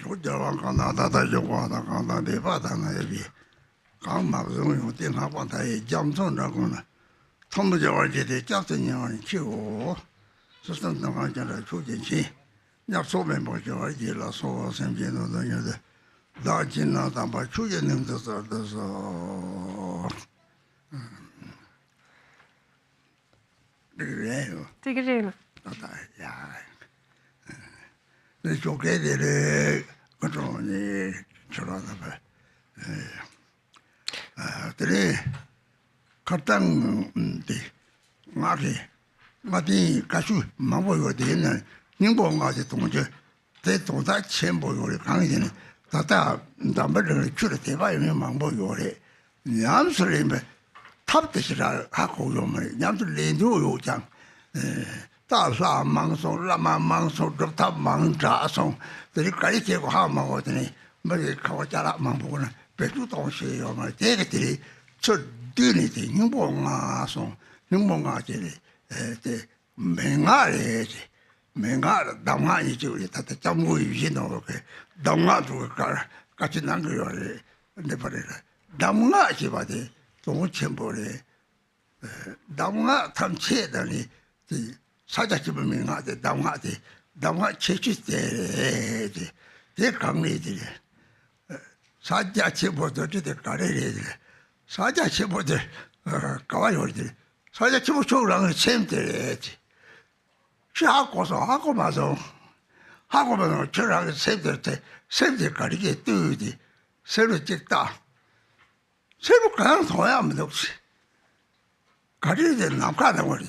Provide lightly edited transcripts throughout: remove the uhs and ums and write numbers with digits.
소자왕 가나다다 요와다 가나 네바다나 예비 강마성용 띵하반다에 잠선라고나 통무저와제대 짝선형을 키우고 수선동안자라 조진시 약소면 보죠 이제라 소와 생기는 여자 나진나다 봐 주제는 데서 그래요. 되게 야. 내 조개들의 그런이 저러다 봐. 그래 갔당데 마디 가수 마보고 되는宁波가지 동저 대도다 첨보요를 강의는 다다 담배를 줄을 대봐요 망보요래 냠슬림에 탑대시라 하고 요면 냠슬 렌도 요장 다사 망소 라마 망소 럽탑 망자송 들이 가리게고 하마거든요 머리 가고 자라 망보고는 배주 동시에요 말 대게들이 저 뒤니지宁波가송宁波가지 맹아래지 맹아 담아이지 우리 다 잠고 유진으로 그 담아도 같이 남겨요 근데 버려라 담아지 봐대 동천보래 담아 탐체다니 사자집을 맹아대 담아대 담아 체치대 대 강리들이 사자집보들 가래들 사자집보들 가와요들 사자집을 좋으라는 셈들이지 하고 마서 하고만 저랑 셈들 가리게 뜨지 새로 찍다 새로 가는 동야면 없이 가리게 남가다 버리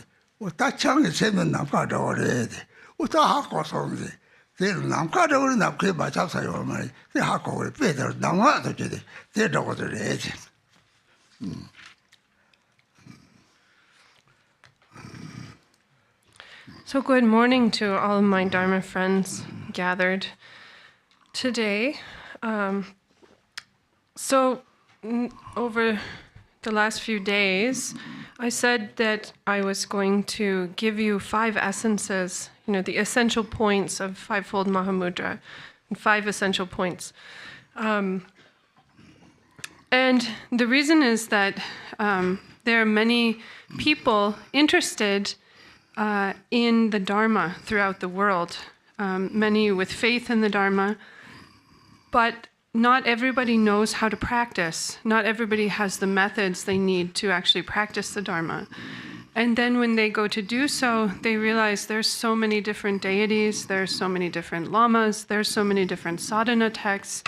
다창에 셈은 남가다 버려야 돼 다 하고서 이제 남가다 버리 남게 맞아서요 말이 하고 그래 빼들 남아도 되지 되라고 그래야지 So good morning to all of my Dharma friends gathered today. Over the last few days, I said that I was going to give you 5 essences, the essential points of Fivefold Mahamudra, 5 essential points. And the reason is that there are many people interested in the Dharma throughout the world, many with faith in the Dharma, but not everybody knows how to practice. Not everybody has the methods they need to actually practice the Dharma. And then when they go to do so, they realize there's so many different deities, there's so many different lamas, there's so many different sadhana texts.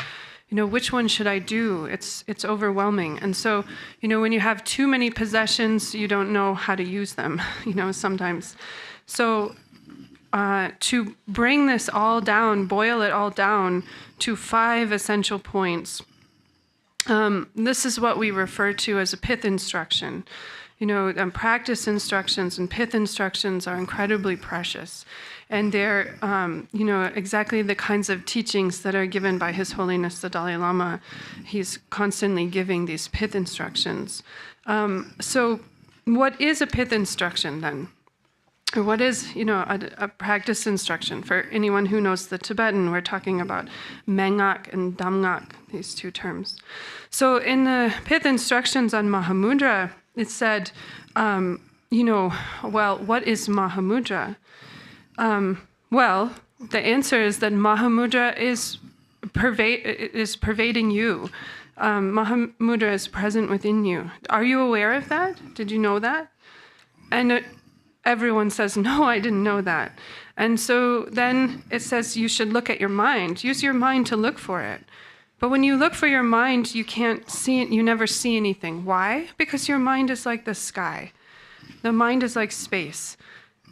Which one should I do? It's overwhelming. And so, when you have too many possessions, you don't know how to use them, sometimes. So to bring this all down, boil it all down to 5 essential points, this is what we refer to as a pith instruction. Practice instructions and pith instructions are incredibly precious. And they're, exactly the kinds of teachings that are given by His Holiness the Dalai Lama. He's constantly giving these pith instructions. So what is a pith instruction then? Or what is, a practice instruction? For anyone who knows the Tibetan, we're talking about Mengak and Damgak, these 2 terms. So in the pith instructions on Mahamudra, it said, what is Mahamudra? The answer is that Mahamudra is pervading you. Mahamudra is present within you. Are you aware of that? Did you know that? And everyone says, no, I didn't know that. And so then it says you should look at your mind. Use your mind to look for it. But when you look for your mind, you can't see it. You never see anything. Why? Because your mind is like the sky. The mind is like space.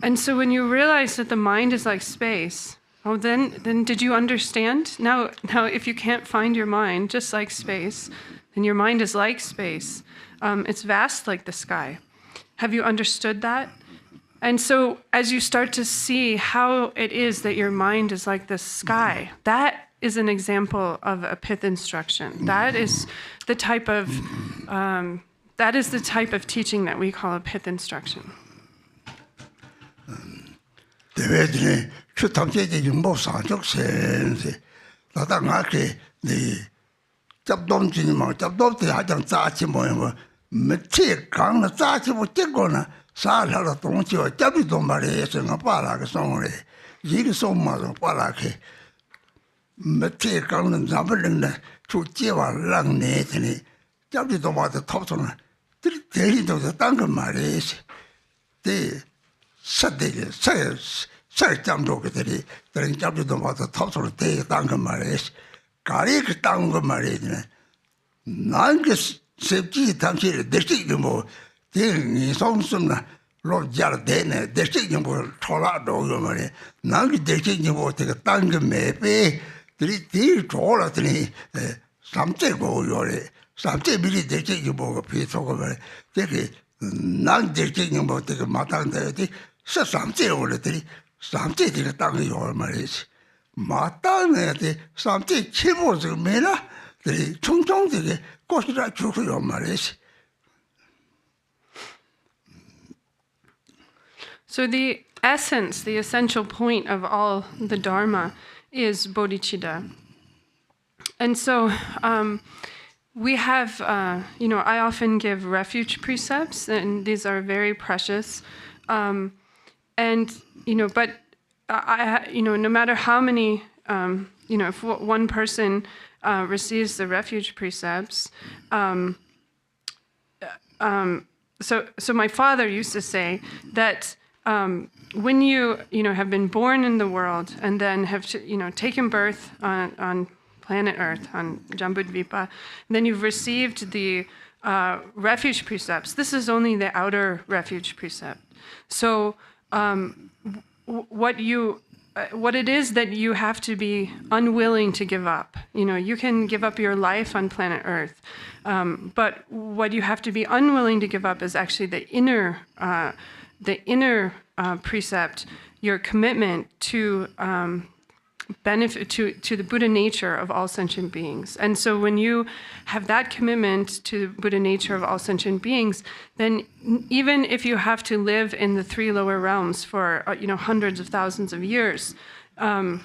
And so when you realize that the mind is like space, then did you understand? Now, if you can't find your mind just like space, then your mind is like space. It's vast like the sky. Have you understood that? And so as you start to see how it is that your mind is like the sky, that is an example of a pith instruction. That is the type of teaching that we call a pith instruction. 대외들이 추탐제지 정보 사적 센세 다다 나게 네 잡돔 지니마 잡돔 때 하장 짜치 뭐뭐 며칠 강나 짜치 못 찍거나 살하러 동치와 잡이도 말해서 나 빠라게 송래 이게 송마도 빠라게 며칠 강는 잡을는데 주지와 랑내더니 잡이도 마도 톱소나 대리도 딴거 말해서 대 사대게 설장도들이 다른 잡지도 마다 탑소로 대게 딴거 말해서 가리 그 딴거 말해야 난그 셉지 당시에 대식이 뭐 대응이 송숨나 로자르 되네 대식이 뭐 초라도 말해 난그 대식이 뭐 되게 딴거 매배 들이 딜 좋아라더니 삼재고 요래 삼재 미리 대식이 뭐가 비속어 말해 되게 난 대식이 뭐 되게 마땅한데 삼재 오래들이 삼재들이 땅이 요 말이지 마땅해야지 삼재 치보서 매나 들이 총총되게 꽃이라 주고요 말이지. So the essence, the essential point of all the Dharma is bodhicitta. And so we have, I often give refuge precepts, and these are very precious. But no matter how many, if one person receives the refuge precepts, so my father used to say that when you have been born in the world and then have taken birth on planet Earth, on Jambudvipa, then you've received the refuge precepts. This is only the outer refuge precept. So what it is that you have to be unwilling to give up. You can give up your life on planet Earth, but what you have to be unwilling to give up is actually the inner precept, your commitment to benefit to the Buddha nature of all sentient beings. And so when you have that commitment to the Buddha nature of all sentient beings, then even if you have to live in the three lower realms for hundreds of thousands of years, you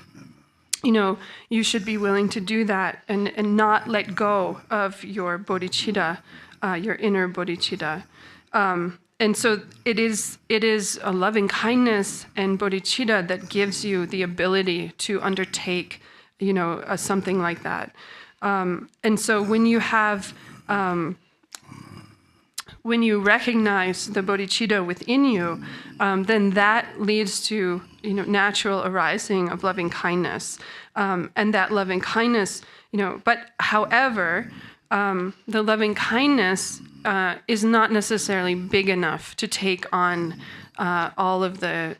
should be willing to do that and not let go of your bodhicitta, your inner bodhicitta. And so it is a loving kindness and bodhicitta that gives you the ability to undertake, something like that. And so when you have, when you recognize the bodhicitta within you, then that leads to, natural arising of loving kindness. And that loving kindness, but however, the loving kindness is not necessarily big enough to take on all of the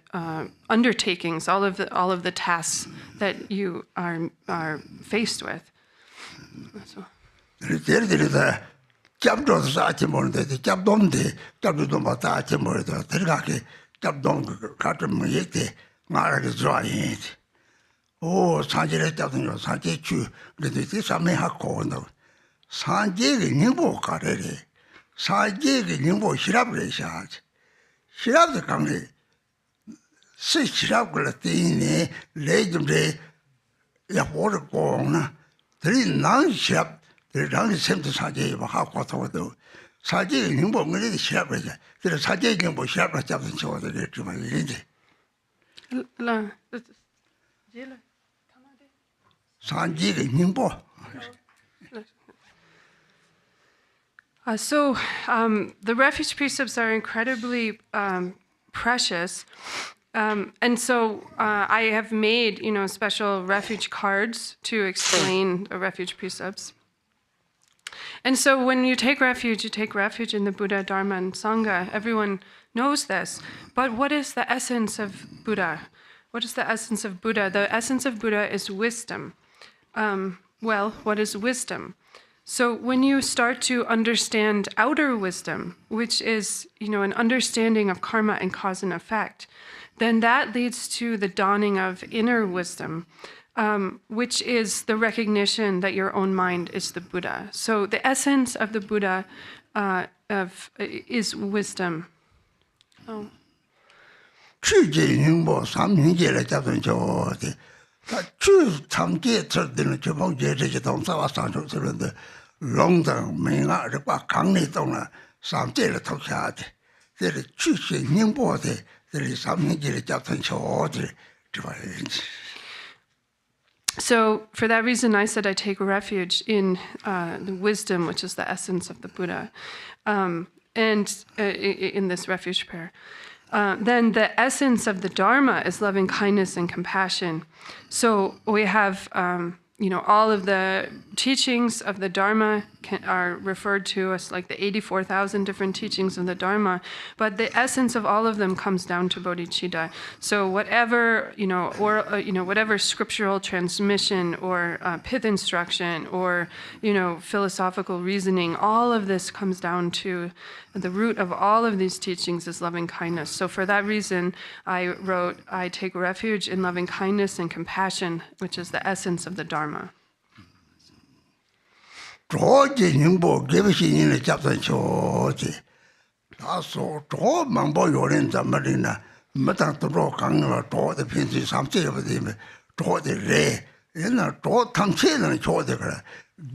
undertakings, all of the tasks that you are faced with. So. 사제의 능보 시랍을 해야지. 시랍도 강해. 시랍을 때문에 레좀데 야보를 공나. 들이 난 시랍, 들이 샘도 사제에 하고 도도. 사제의 능보 그래도 시랍을 해야. 그래서 사제의 능보 시랍을 잡는 저도 그랬지만 이제. 사제의 능보 So the refuge precepts are incredibly precious. And so I have made, special refuge cards to explain the refuge precepts. And so when you take refuge in the Buddha, Dharma, and Sangha. Everyone knows this. But what is the essence of Buddha? What is the essence of Buddha? The essence of Buddha is wisdom. What is wisdom? So when you start to understand outer wisdom, which is, an understanding of karma and cause and effect, then that leads to the dawning of inner wisdom, which is the recognition that your own mind is the Buddha. So the essence of the Buddha is wisdom. Oh. 他最常见吃的就碰见这些东西话上头吃的龙等美啊这把강里东了上这了头下的这里最些宁波的这里上面这里叫成桥的这把人 So, for that reason, I said I take refuge in the wisdom, which is the essence of the Buddha, and in this refuge prayer. Then the essence of the Dharma is loving kindness and compassion. So we have, all of the teachings of the Dharma are referred to as like the 84,000 different teachings of the Dharma, but the essence of all of them comes down to bodhicitta. So whatever, whatever scriptural transmission or pith instruction or, philosophical reasoning, all of this comes down to the root of all of these teachings is loving kindness. So for that reason, I wrote, I take refuge in loving kindness and compassion, which is the essence of the Dharma. 着急宁波给不起人的家长着急，他说着忙不有人怎么的呢？没当多少讲了，着的平时上这不的么？着的热，人那着他们车上着的个了，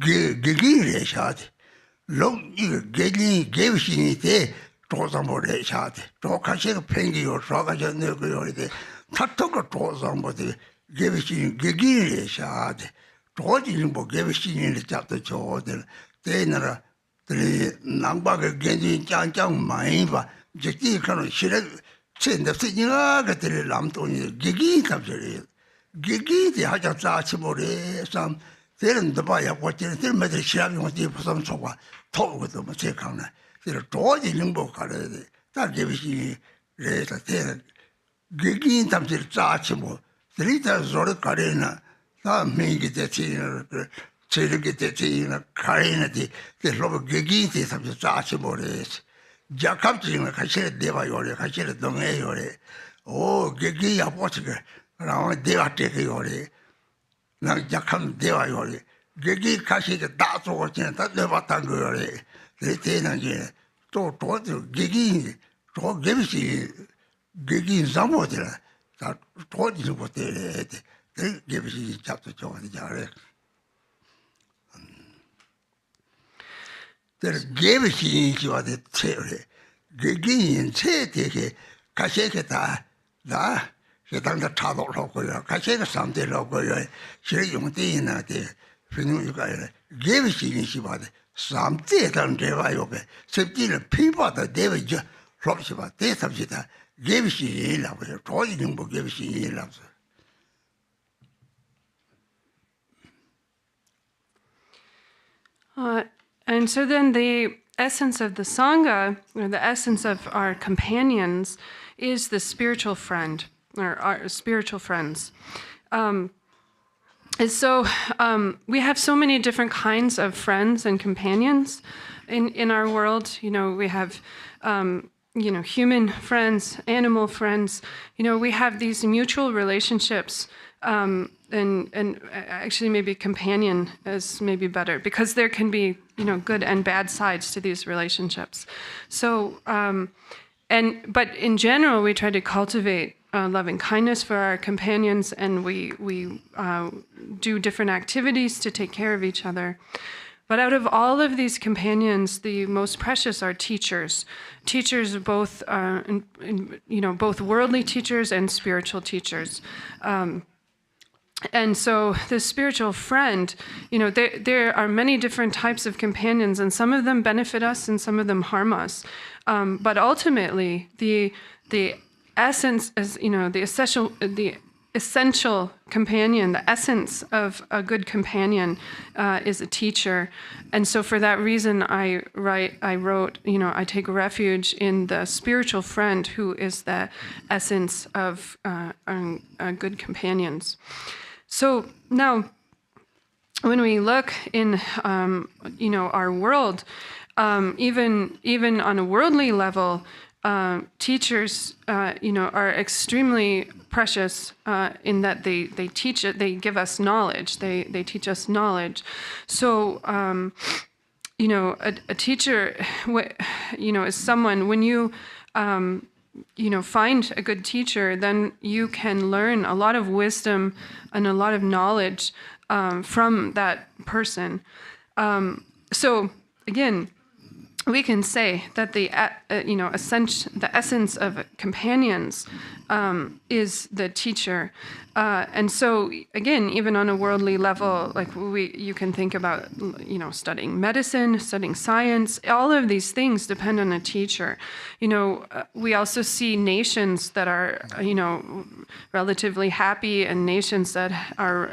给热下的，龙一个给不起人的着上不热下的，着看些个便宜有，啥个就那个有的，他这个着上不的给不起给热下的。 조지는 뭐 개비신이 잡도 저들 대나라 들이 남바가 괜히 짱짱 많이 봐 저기 가는 실에 챈데 쓰니가 그들이 남동이 기기 갑자기 기기디 하자 자치 모래 sam 대는도 봐야 고치는 들매들 시합이 어디 부담 줘봐 토고도 뭐 제강나 그래 조지는 뭐 가래 다 개비신이 레다 대 기기 담질 자치 뭐 들이다 저를 가래나 다 매기 대치는 제르게 대치는 가리는데 그 로브 개기한테 삼서 짜치 모르겠어. 자갑지는 같이 내가 요래 같이 동해 요래. 오 개기 아버지가 나오는 내가 되게 요래. 나 약한 내가 요래. 개기 같이 다 쏘고는 다 내봤던 거 요래. 대테는 게또 개기 또 개비시 개기 잠못이라 다 도지는 못해. 개비시 잡도 좋아하는 자래. 개비시 좋아하는 체래. 개기인 체 되게 가시겠다. 나 그당다 차도로고요. 가시가 삼대로고요. 실 용대나 돼. 분유가 개비시 좋아하는 삼대단 대와요. 섭지를 피바다 대비죠. 롭시바 대삽시다. 개비시라고요. 조지는 뭐 개비시라고. And so then the essence of the Sangha, or the essence of our companions, is the spiritual friend, or our spiritual friends. And so we have so many different kinds of friends and companions in our world. We have, human friends, animal friends. We have these mutual relationships. And actually maybe companion is maybe better because there can be, good and bad sides to these relationships. So, but in general, we try to cultivate loving kindness for our companions, and we do different activities to take care of each other. But out of all of these companions, the most precious are teachers. Teachers, both, both worldly teachers and spiritual teachers. And so the spiritual friend, there are many different types of companions, and some of them benefit us and some of them harm us. But ultimately, the essence is, the essential companion, the essence of a good companion is a teacher. And so for that reason, I wrote, I take refuge in the spiritual friend who is the essence of good companions. So now, when we look in, our world, even on a worldly level, teachers, are extremely precious in that they teach it. They give us knowledge. They teach us knowledge. So, a teacher, is someone when you find a good teacher, then you can learn a lot of wisdom and a lot of knowledge from that person. So again, we can say that the essence of companions is the teacher, and so again, even on a worldly level, like you can think about studying medicine, studying science. All of these things depend on a teacher. We also see nations that are relatively happy and nations that are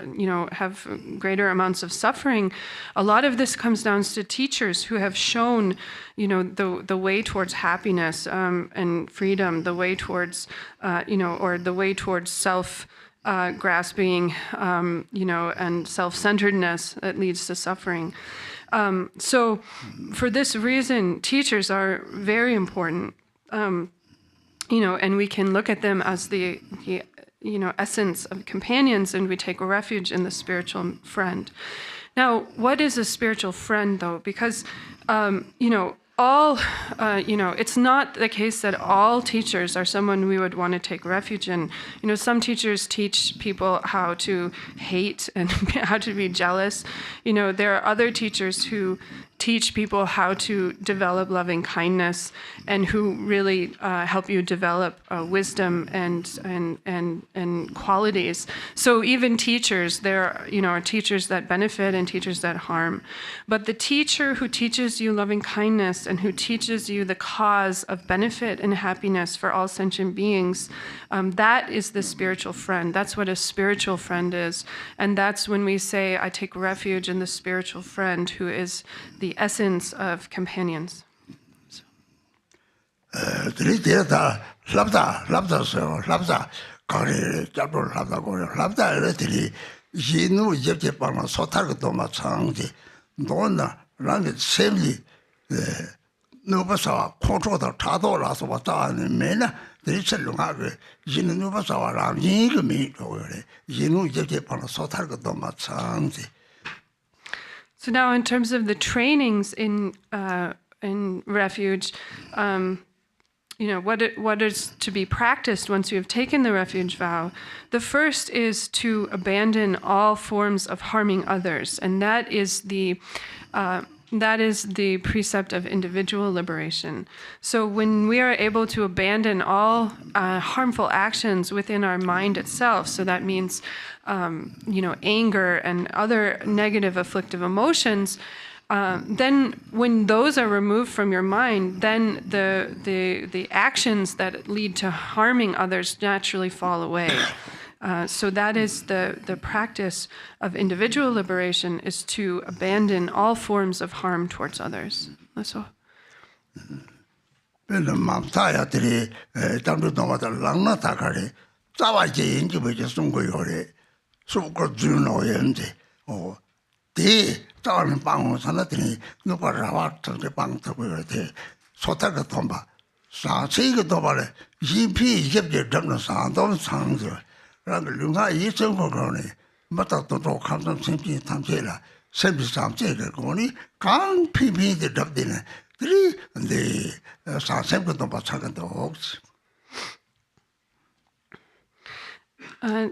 have greater amounts of suffering. A lot of this comes down to teachers who have shown the way towards happiness and freedom, the way towards or the way towards self grasping, and self-centeredness that leads to suffering. So for this reason, teachers are very important, and we can look at them as the essence of companions, and we take refuge in the spiritual friend. Now, what is a spiritual friend, though? Because, it's not the case that all teachers are someone we would want to take refuge in. Some teachers teach people how to hate and how to be jealous. There are other teachers who teach people how to develop loving kindness and who really help you develop wisdom and qualities. So even teachers, there are teachers that benefit and teachers that harm. But the teacher who teaches you loving kindness and who teaches you the cause of benefit and happiness for all sentient beings, that is the spiritual friend. That's what a spiritual friend is. And that's when we say, I take refuge in the spiritual friend, who is the essence of companions. So now, in terms of the trainings in refuge, what is to be practiced once you have taken the refuge vow? The first is to abandon all forms of harming others, and that is the precept of individual liberation. So when we are able to abandon all harmful actions within our mind itself, so that means anger and other negative afflictive emotions, then when those are removed from your mind, then the actions that lead to harming others naturally fall away. So that is the practice of individual liberation, is to abandon all forms of harm towards others. That's all.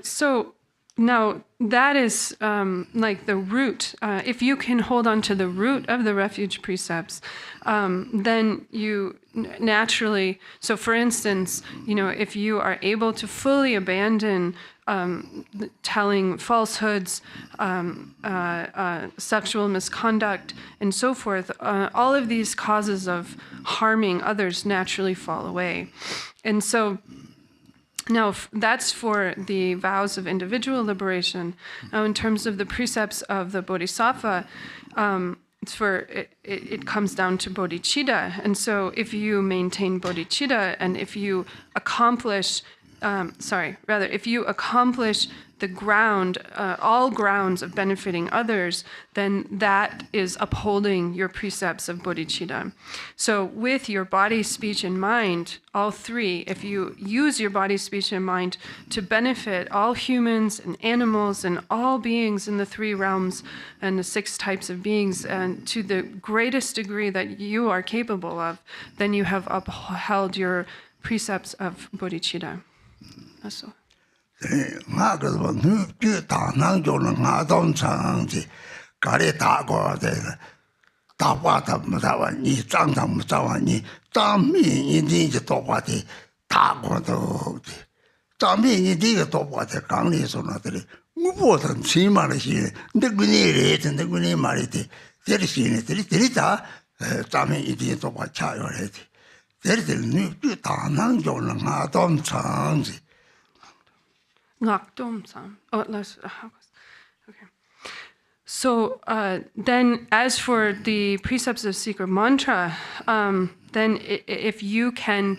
So now that is like the root. If you can hold on to the root of the refuge precepts, then you naturally, so for instance, if you are able to fully abandon telling falsehoods, sexual misconduct, and so forth, all of these causes of harming others naturally fall away. And so now, that's for the vows of individual liberation. Now, in terms of the precepts of the Bodhisattva, it comes down to bodhicitta. And so if you maintain bodhicitta, and if you accomplish, if you accomplish the ground, all grounds of benefiting others, then that is upholding your precepts of bodhicitta. So with your body, speech, and mind, all three, if you use your body, speech, and mind to benefit all humans and animals and all beings in the three realms and the 6 types of beings, and to the greatest degree that you are capable of, then you have upheld your precepts of bodhicitta. Also. ngā kā sā nū kū tā nāng chō nā ngā tōng chāng chī kā rī tā kua tē tā pā tā mū tā wā nī chāng tā mū tā wā nī chāng mī nī tī chī tō pā tē tā kua tō chī chāng mī nī tī kā tō pā tē kāng rī sō nā tē rī ngū pō tā chī mā rī shī rī ndē gu nī rī tē ndē gu nī mā rī tē tē rī shī rī tē rī tā chāng mī nī tī tō pā chā yō rī tē rī nū kū tā nāng chō nā ngā tōng chāng chī Oh, okay. So then, as for the precepts of secret mantra, then if you can,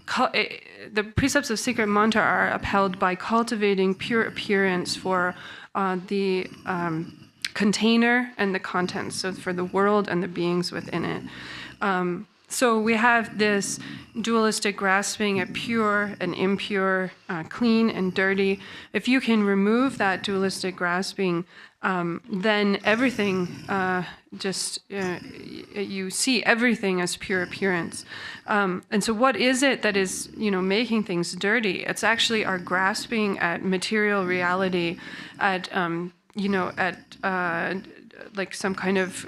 the precepts of secret mantra are upheld by cultivating pure appearance for the container and the contents, so for the world and the beings within it. So we have this dualistic grasping at pure and impure, clean and dirty. If you can remove that dualistic grasping, then everything you see everything as pure appearance. And so what is it that is, making things dirty? It's actually our grasping at material reality, at, like some kind of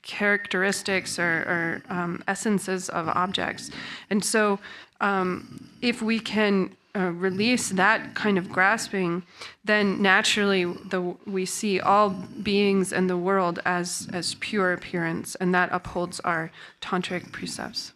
characteristics or essences of objects. And so if we can release that kind of grasping, then naturally we see all beings and the world as pure appearance, and that upholds our tantric precepts.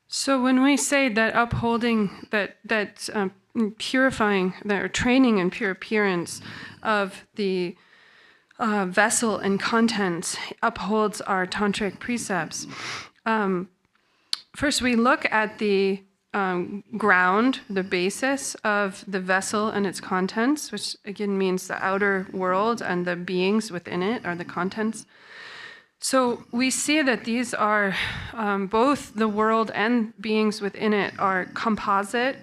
So when we say that upholding, that purifying, or training in pure appearance of the vessel and contents upholds our tantric precepts, first we look at the ground, the basis of the vessel and its contents, which again means the outer world and the beings within it are the contents. So we see that these are, both the world and beings within it are composite.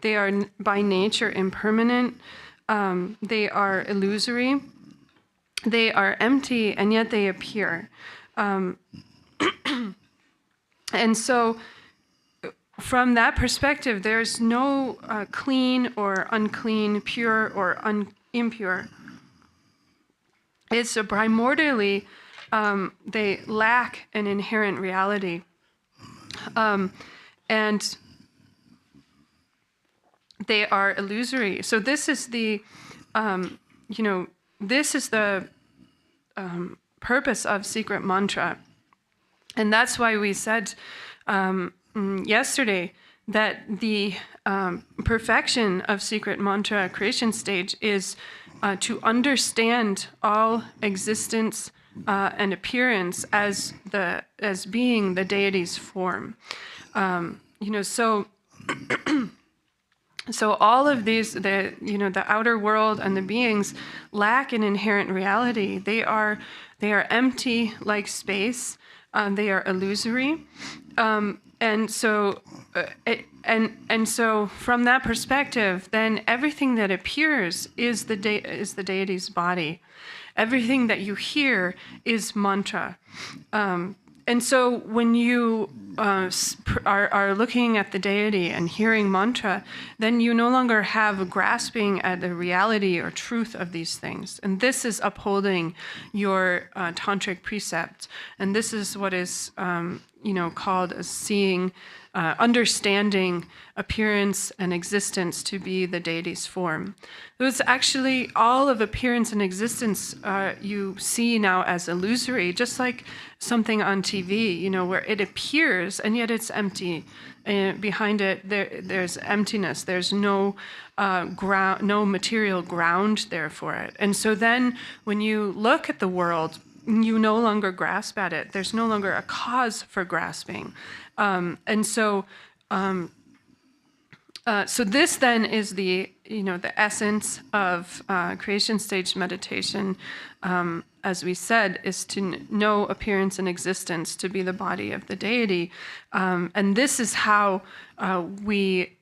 They are by nature impermanent. They are illusory. They are empty, and yet they appear. And so from that perspective, there's no clean or unclean, pure or impure. It's primordially, they lack an inherent reality. And they are illusory. So this is the, this is the purpose of secret mantra. And that's why we said yesterday that the perfection of secret mantra creation stage is to understand all existence and appearance as being the deity's form. So all of these, the outer world and the beings lack an inherent reality. They are empty like space. They are illusory, and so from that perspective, then everything that appears is the deity's body. Everything that you hear is mantra. And so when you are looking at the deity and hearing mantra, then you no longer have a grasping at the reality or truth of these things. And this is upholding your tantric precept. And this is what is called as seeing, understanding appearance and existence to be the deity's form. So it's actually all of appearance and existence you see now as illusory, just like something on TV, where it appears and yet it's empty. And behind it, there's emptiness. There's no ground, no material ground there for it. And so then when you look at the world, you no longer grasp at it. There's no longer a cause for grasping. So this then is the essence of creation stage meditation, as we said, is to know appearance and existence to be the body of the deity. And this is how we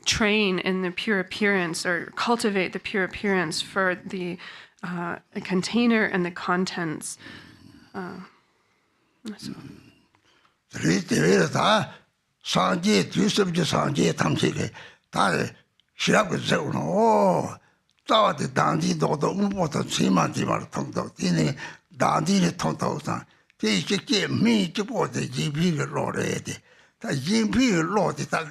train in the pure appearance, or cultivate the pure appearance for the container and the contents. 상제 뒤섭지 상제 탐색에 다 시합을 세우노 자와데 단지도도 우보도 치마지마를 통도 이네 단지를 통도상 대식게 미지보데 지비를 로래데 다 지비를 로데 다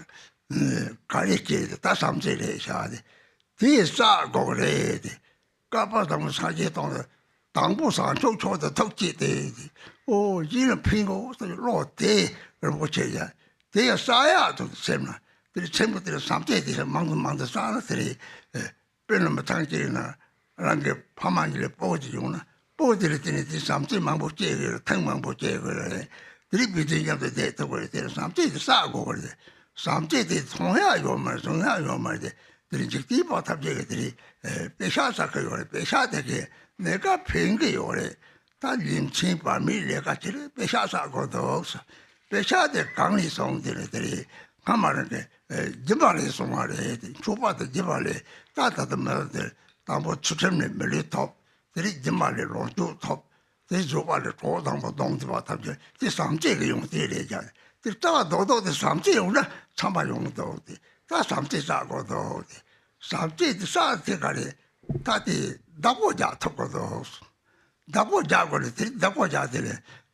가리게 다 삼제래 샤데 대사고래데 까바당 사제 동네 당부상 조초的특지대 이는 핑고 로데 어버체야 대야 싸야도 셈나 그 전부들 삼제들이 망도 싸나들이 빼는 당지나 랑게 파만이를 보지요나 보지를 때니 삼제 망보 제거를 탕망보 제거를 드리비딩도 되도 그래 삼제 싸고 그래 삼제들이 통해야요 말이야 들이 직접 바탑제들이 빼샤사 그거를 빼샤되게 내가 팽게요래 다 림친 밤이 내가 지를 빼샤사고도 없어 배샤데 강리송들이 가마르게 지발에 송아래 초바도 지발에 따다도 말들 담보 추첨네 멀리톱 들이 지발에 론주톱 대 조발에 고당보 동지바탑제 이 삼제가 용들이자 들다가 너도도 삼제 용나 참바 용도 다 삼제 사고도 삼제도 사태가리 다디 나고자 턱고도 나고자고를 들이 나고자들이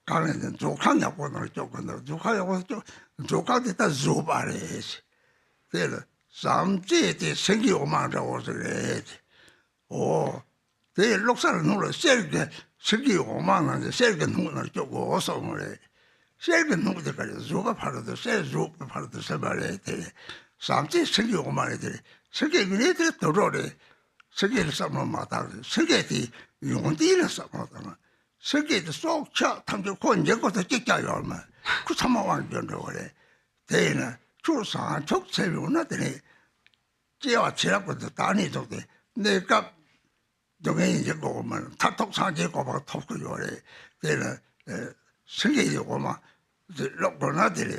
강에는 조카냐고는 조건도 조카야고 조카한테다 조바래지. 그래서 삼제의 생기 오만다고 그래. 대 lok사를 눌러 셀게 생기 오만한데 셀게 누구는 조고 어서 그래. 셀게 누구들까지 조가 팔아도 셀 조가 팔아도 세발에 돼. 삼제 생기 오만애들이 생기 그네들 들어래. 생기를 삼는 마다 생기의 용디를 삼는 세계도 쏙차 탐정 권제고도 찍자요 얼마 그 참아왕전도 그래 대는 주상 촉세우나더니 제와 지라고도 다니도데 내가 동행이 이제 보면 타톡상제 고바 톡고 요래 대는 세계에 오면 로고나들이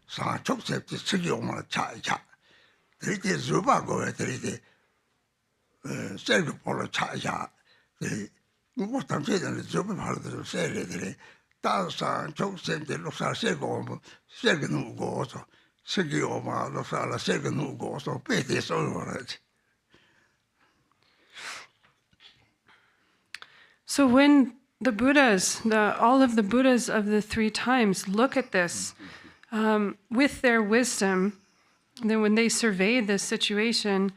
상 촉세지 세계 오면 차차 들이대 주바고 들이대 셀고 볼로 차차 뭐 당시에는 저번 하루도 세례들이 따사 적센데 lok사 세고 세게 누고서 세게 오마 lok사라 세게 누고서 배대서 그러지. So when the Buddhas, all of the Buddhas of the 3 times look at this with their wisdom, then when they survey this situation,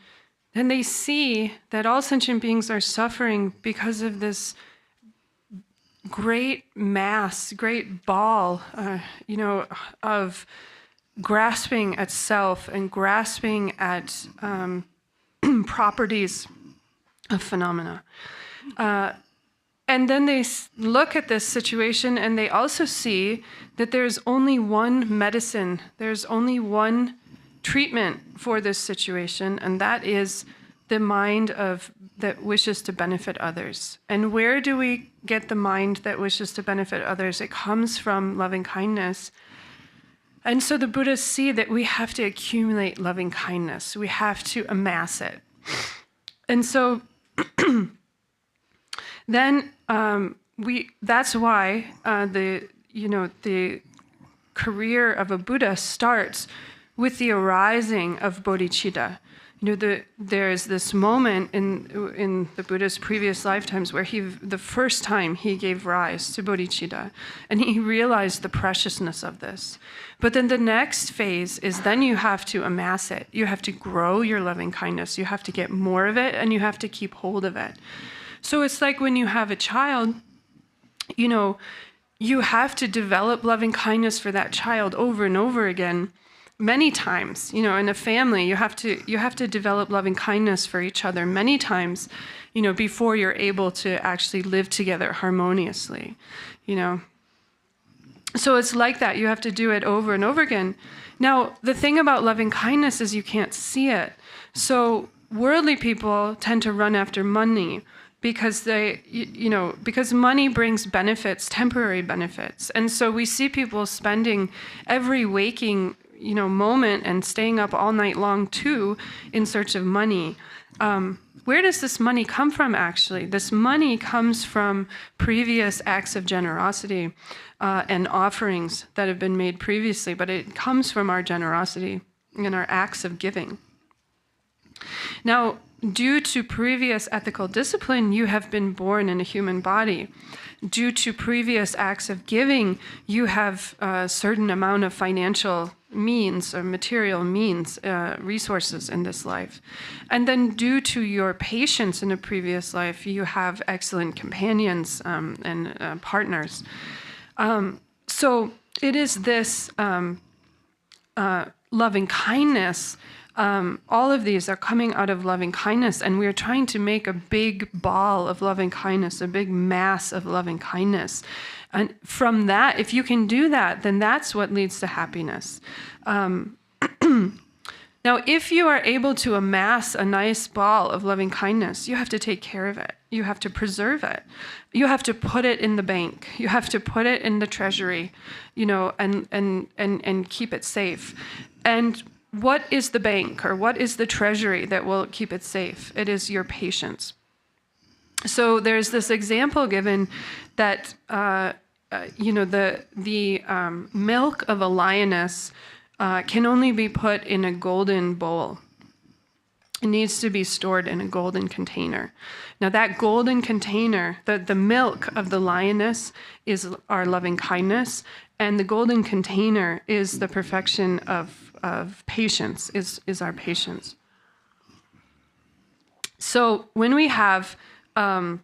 then they see that all sentient beings are suffering because of this great mass, great ball, of grasping at self and grasping at properties of phenomena. And then they look at this situation and they also see that there's only one medicine, there's only one treatment for this situation, and that is the mind that wishes to benefit others. And where do we get the mind that wishes to benefit others? It comes from loving kindness. And so the Buddhists see that we have to accumulate loving kindness. We have to amass it. And so then that's why the career of a Buddha starts with the arising of bodhicitta. There's this moment in the Buddha's previous lifetimes where the first time he gave rise to bodhicitta, and he realized the preciousness of this. But then the next phase is then you have to amass it. You have to grow your loving kindness. You have to get more of it, and you have to keep hold of it. So it's like when you have a child, you have to develop loving kindness for that child over and over again. Many times, in a family, you have to develop loving kindness for each other many times, before you're able to actually live together harmoniously, So it's like that. You have to do it over and over again. Now, the thing about loving kindness is you can't see it. So worldly people tend to run after money because because money brings benefits, temporary benefits. And so we see people spending every waking moment and staying up all night long too in search of money. Where does this money come from, actually? This money comes from previous acts of generosity and offerings that have been made previously, but it comes from our generosity and our acts of giving. Now, due to previous ethical discipline, you have been born in a human body. Due to previous acts of giving, you have a certain amount of financial means or material means, resources in this life. And then due to your patience in a previous life, you have excellent companions and partners. So it is this loving kindness. All of these are coming out of loving kindness, and we're trying to make a big ball of loving kindness, a big mass of loving kindness. And from that, if you can do that, then that's what leads to happiness. Now, if you are able to amass a nice ball of loving kindness, you have to take care of it. You have to preserve it. You have to put it in the bank. You have to put it in the treasury, and keep it safe. And what is the bank or what is the treasury that will keep it safe? It is your patience. So there's this example given that the milk of a lioness can only be put in a golden bowl. It needs to be stored in a golden container. Now that golden container, the milk of the lioness is our loving kindness, and the golden container is the perfection of patience, is our patience. So when we have, so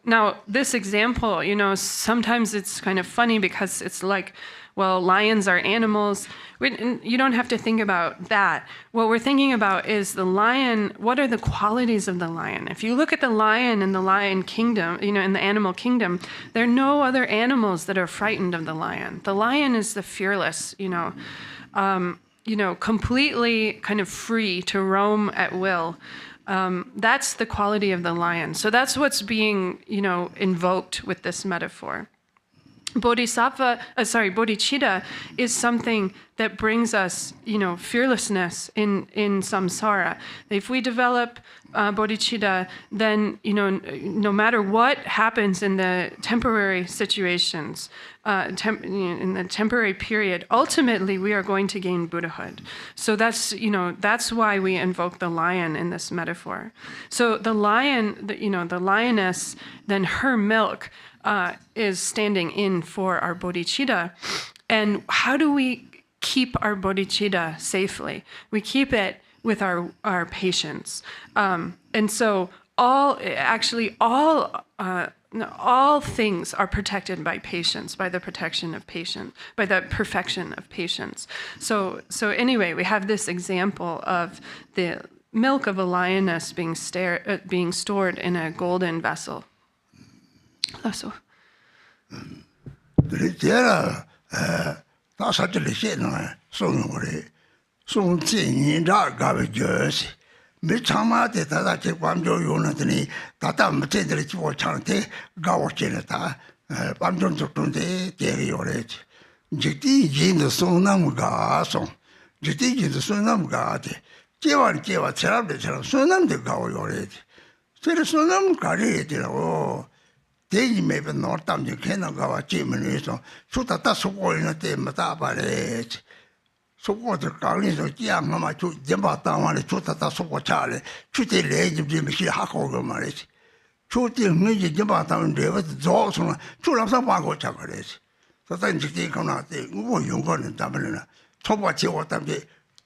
now this example, sometimes it's kind of funny because it's like, well, lions are animals. You don't have to think about that. What we're thinking about is the lion. What are the qualities of the lion? If you look at the lion in the lion kingdom, in the animal kingdom, there are no other animals that are frightened of the lion. The lion is the fearless, completely kind of free to roam at will. That's the quality of the lion. So that's what's being, invoked with this metaphor. Bodhicitta is something that brings us, fearlessness in samsara. If we develop bodhicitta, then, no matter what happens in the temporary situations, in the temporary period, ultimately we are going to gain Buddhahood. So that's why we invoke the lion in this metaphor. So the lion, the lioness, then her milk is standing in for our bodhicitta. And how do we keep our bodhicitta safely? We keep it with our patience. And so all things are protected by patience, by the protection of patience, by the perfection of patience. So anyway, we have this example of the milk of a lioness being stored in a golden vessel. So. 대지 매번 놀담지 캐나가와 지문에서 수다다 속고는 때마다 말해 속고들 강에서 지양하마 주 제바다만에 수다다 속고 차래 주대 레집지 하고 그 말이지 주대 뭐지 제바다는 레버 조선 주랍사 바고 차거래지 서단 직대 거나데 뭐 용거는 담을나 초바 지고 담게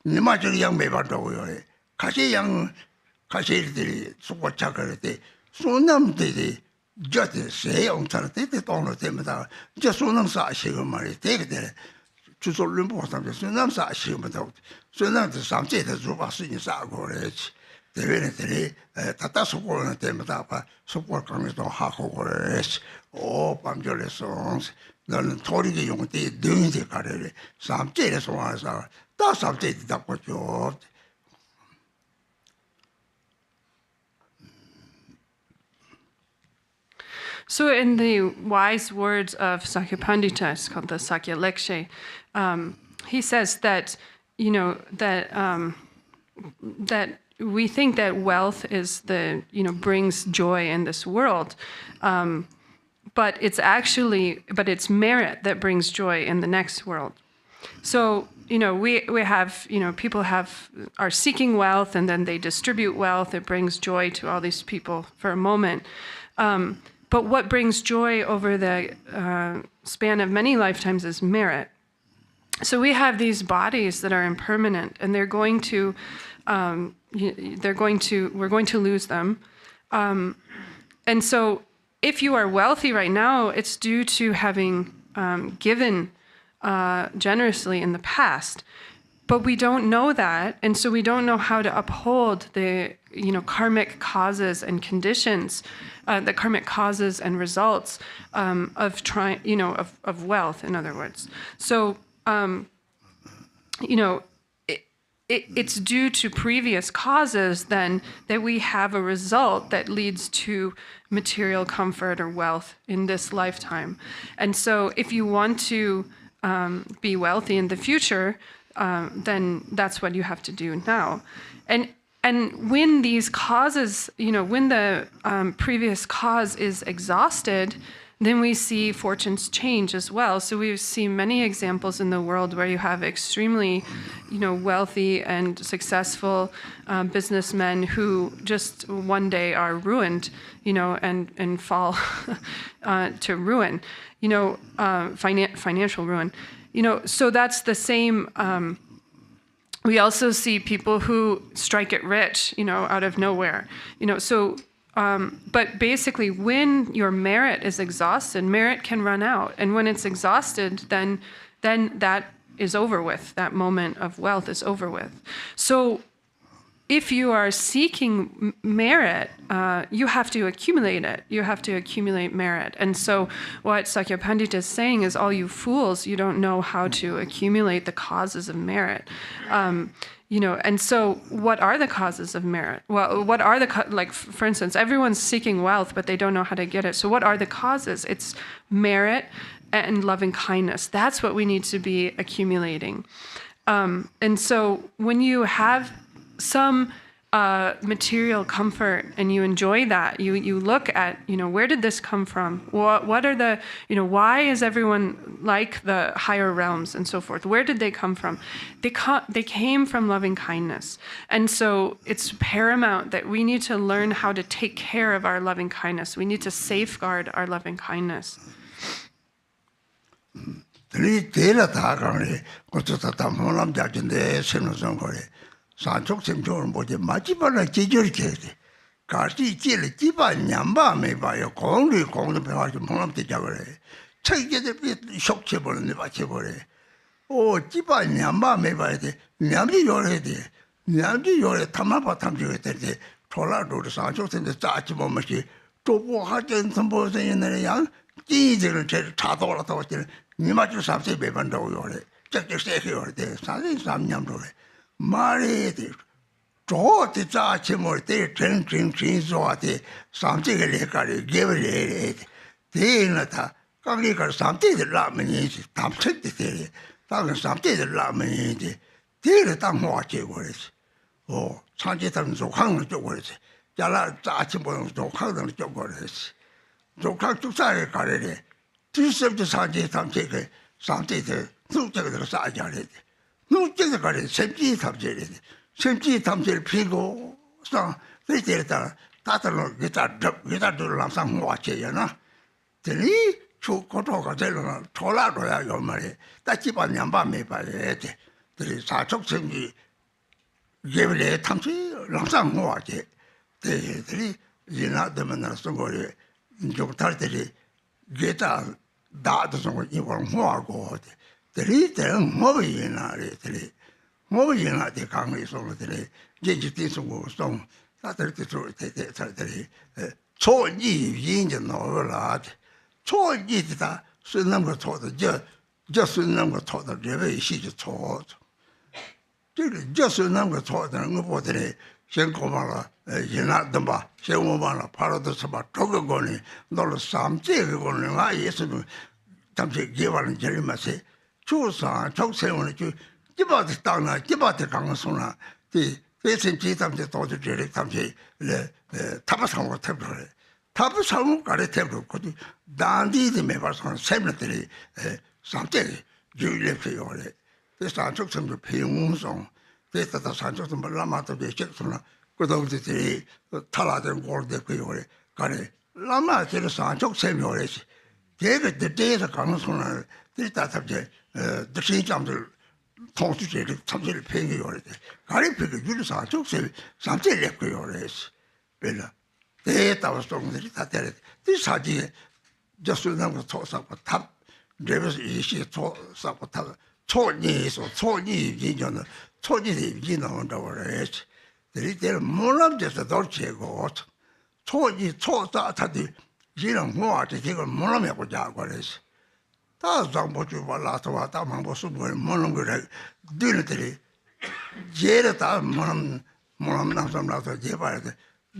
니마저 양 매바도요 가시들이 속고 차거래 소남들이 저때 세 영차를 때때 돈을 때마다 이제 소남 사시고 말이 되게 주소를 보고서 소남 사시고부터 소남도 삼제도 주바 수니 사고 그래지 대회들이 다다 속고는 때마다 봐 속고 강에도 하고 그래지 오 밤절에서 나는 토리게 용때 능이데 가래래 삼제에서 와서 다 삼제도 잡고 줘 So in the wise words of Sakyapandita, it's called the Sakya Lekshe, he says that, that we think that wealth is brings joy in this world, but it's merit that brings joy in the next world. So, we have, people are seeking wealth and then they distribute wealth. It brings joy to all these people for a moment. But what brings joy over the span of many lifetimes is merit. So we have these bodies that are impermanent, and we're going to lose them. And so if you are wealthy right now, it's due to having given generously in the past. But we don't know that, and so we don't know how to uphold the karmic causes and conditions, the karmic causes and results of of wealth. In other words, so it's due to previous causes then that we have a result that leads to material comfort or wealth in this lifetime. And so, if you want to be wealthy in the future, then that's what you have to do now. And when these causes, when the previous cause is exhausted, then we see fortunes change as well. So we've seen many examples in the world where you have extremely, wealthy and successful businessmen who just one day are ruined, and fall to ruin, financial ruin. So that's the same. We also see people who strike it rich, out of nowhere. But basically, when your merit is exhausted, merit can run out, and when it's exhausted, then that is over with. That moment of wealth is over with. So, if you are seeking merit, you have to accumulate it. You have to accumulate merit. And so what Sakyapandita is saying is, all you fools, you don't know how to accumulate the causes of merit. And so what are the causes of merit? Well, what are for instance, everyone's seeking wealth, but they don't know how to get it. So what are the causes? It's merit and loving kindness. That's what we need to be accumulating. And so when you have some material comfort and you enjoy that, you look at, where did this come from? What are the, why is everyone like the higher realms and so forth? Where did they come from? They came from loving kindness. And so it's paramount that we need to learn how to take care of our loving kindness. We need to safeguard our loving kindness. 산속 생존을 뭐지 마지막에 지절게 가시 찔 집안 냠바 매봐요 공리 공도 배워가지고 몸 되자 그래 책이들 속체 버렸네 맞춰 버려 오 집안 냠바 매봐야 돼 냠이 요래야 돼 냠지 요래 타마바 탐지게 되지 톨라도를 상조선데 짜지 뭐지 조고 하전 선보선 있는 양 찌지를 제 차도라도 왔지 니마주 삽세 매반다고 요래 적적세 요래 사진 삼냠도래 말이 돼 저한테 짜지 뭐때 전전 소한테 삼지게 레가리 개버리 대나다 강리가 삼지들 라면이지 담책대 대 다른 삼지들 라면이지 대를 땅화 제거했어 상제들은 조항을 쪼고랬어 자라 짜지 뭐는 조항을 쪼고랬어 조항 축사에 가래래 뒤섭도 상제 삼제게 상제들 누적을 쌓아야래 누적을 가래 샘지 삼제래 샘지 삼제를 피고 상 그때 따라 다들로 기타를 항상 모아쳐야나 되니 초코토가 되려나 돌아도야 요 말이 따지반 양반에 봐야 돼 들이 사적 생기 예불에 탐지 항상 모아지 대들이 지나되면 나서 거리 좀 탈들이 기타 다도 좀 이걸 모아고 들이 되는 뭐이나 들이 뭐이나 대 강의 소리들이 제주도에서 송 다들 들이 초이 인제 나올라 초이다 쓰는 거 초도 저 쓰는 거 초도 레벨이 시지 초这쓰는 거 초다는 거 보더니 생고마라 이나도 봐 생고마라 바로도 봐 저거 거니 너를 삼제 그거는 아 예수는 잠시 개발은 제일 맛에 조사 적세원이 주 기바드 땅나 기바드 강소나 이 대신지 담제 도저 제일 담제 레 타바상고 태블 타바상고 가래 태블 거기 단디디 매발선 세면들이 삼제 유일해요래 산적성도 배웅성 됐다 산적성 라마도 되겠구나 그다음에 탈라된 골대 그요래 가래 라마 제가 산적 세묘래시 제가 대대에서 강선을 됐다 잡제 대신장들 통수제를 참제를 팽이요래 가래 팽이 줄 산적 세 삼제를 그요래시 별라 대다와 송들이 다 때려 이 사지에 저수는 거 토사고 탑 레벨 이시 토사고 탑 초니에서 초니 인연은 초니의 인연한다고 그랬지. 들이대는 몰람돼서 돌치고 초니 초사타디 이런 뭐한테 지금 몰람하고 자고 그랬지. 다 장보주 발라서 왔다 망보 수고를 모는 거래. 들이들이 제를 다 몰람 남sam라서 제발해.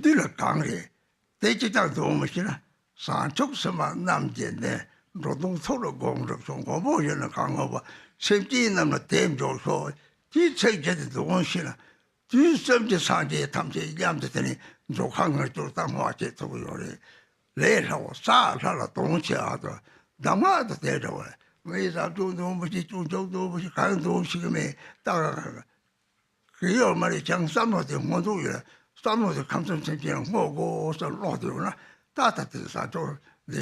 들을 강래. 대지장 도움이시나 산쪽서만 남제네. 노동 서로 공적 정보 보이는 강어봐. 심지는 댐조소 뒤책제도 동시나 뒤섬제 상제 탐제 양들더니 조항을 쫓다 모아제 도요래 레라고 사사라 동시하도 남아도 되죠 왜 자도 너무지 중정도 무시 강도 시금에 따라가 그요 말이 장삼로데 모두야 삼로데 감성생기는 뭐고서 로도나 따뜻한 사조 네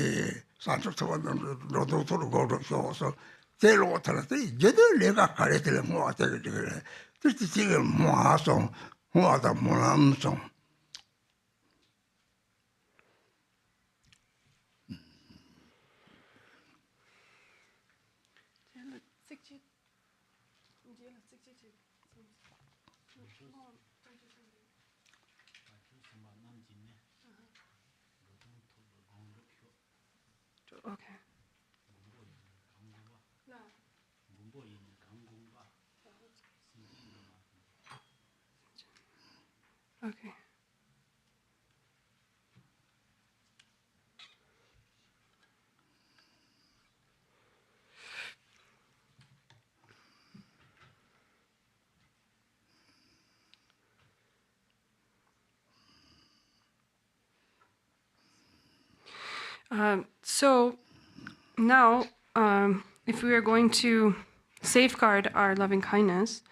산쪽서는 로도토로 고로서 제로 탈때 제대로 내가 가르치는 뭐 어떻게 그래. 그때 지금 뭐하소 뭐하다 뭐함소. Okay. Okay. So now, if we are going to safeguard our loving kindness,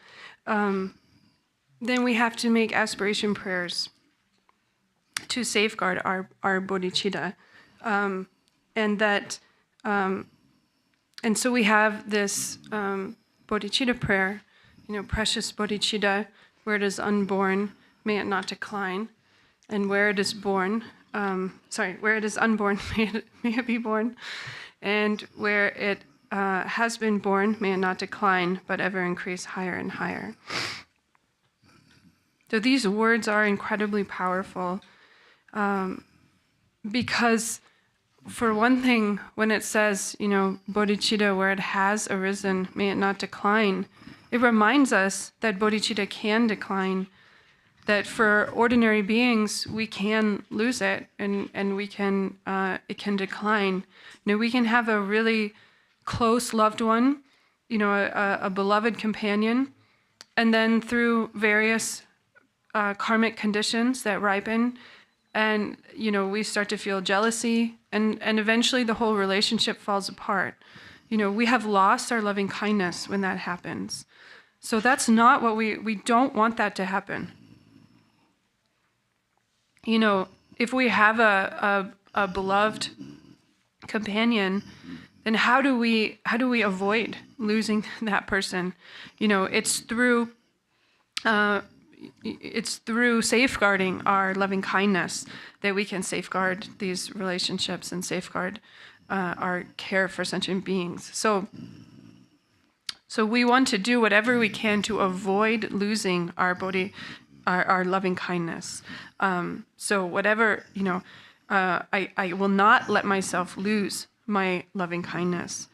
then we have to make aspiration prayers to safeguard our bodhicitta, and so we have this bodhicitta prayer, precious bodhicitta, where it is unborn, may it not decline, and where it is born, where it is unborn, may it be born, and where it has been born, may it not decline, but ever increase higher and higher. So these words are incredibly powerful because, for one thing, when it says, bodhicitta, where it has arisen, may it not decline, it reminds us that bodhicitta can decline, that for ordinary beings, we can lose it and we can, it can decline. We can have a really close loved one, a beloved companion, and then through various karmic conditions that ripen, and we start to feel jealousy, and eventually the whole relationship falls apart. We have lost our loving kindness when that happens. So that's not what we don't want that to happen. If we have a beloved companion, then how do we avoid losing that person? It's through safeguarding our loving kindness that we can safeguard these relationships and safeguard our care for sentient beings. So we want to do whatever we can to avoid losing our loving kindness. So whatever, I will not let myself lose my loving kindness.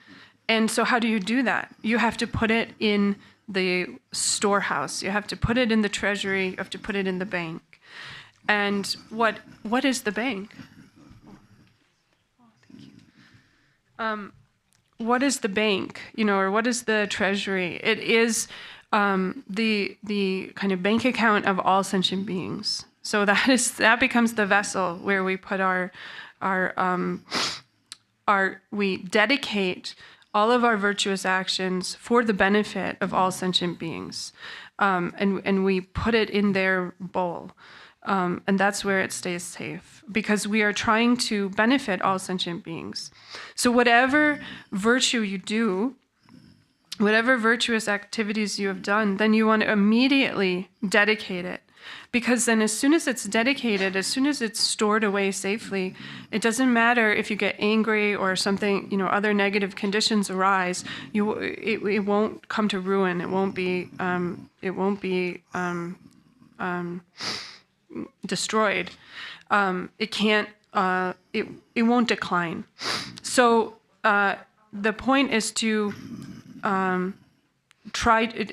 And so how do you do that? You have to put it in the storehouse. You have to put it in the treasury. You have to put it in the bank. And what is the bank? What is the bank? Or what is the treasury? It is the kind of bank account of all sentient beings. So that becomes the vessel where we put we dedicate all of our virtuous actions for the benefit of all sentient beings, and we put it in their bowl, and that's where it stays safe, because we are trying to benefit all sentient beings. So whatever virtue you do, whatever virtuous activities you have done, then you want to immediately dedicate it. Because then as soon as it's dedicated, as soon as it's stored away safely, it doesn't matter if you get angry or something, other negative conditions arise, it won't come to ruin. It won't be destroyed. It can't, it won't decline. So the point is to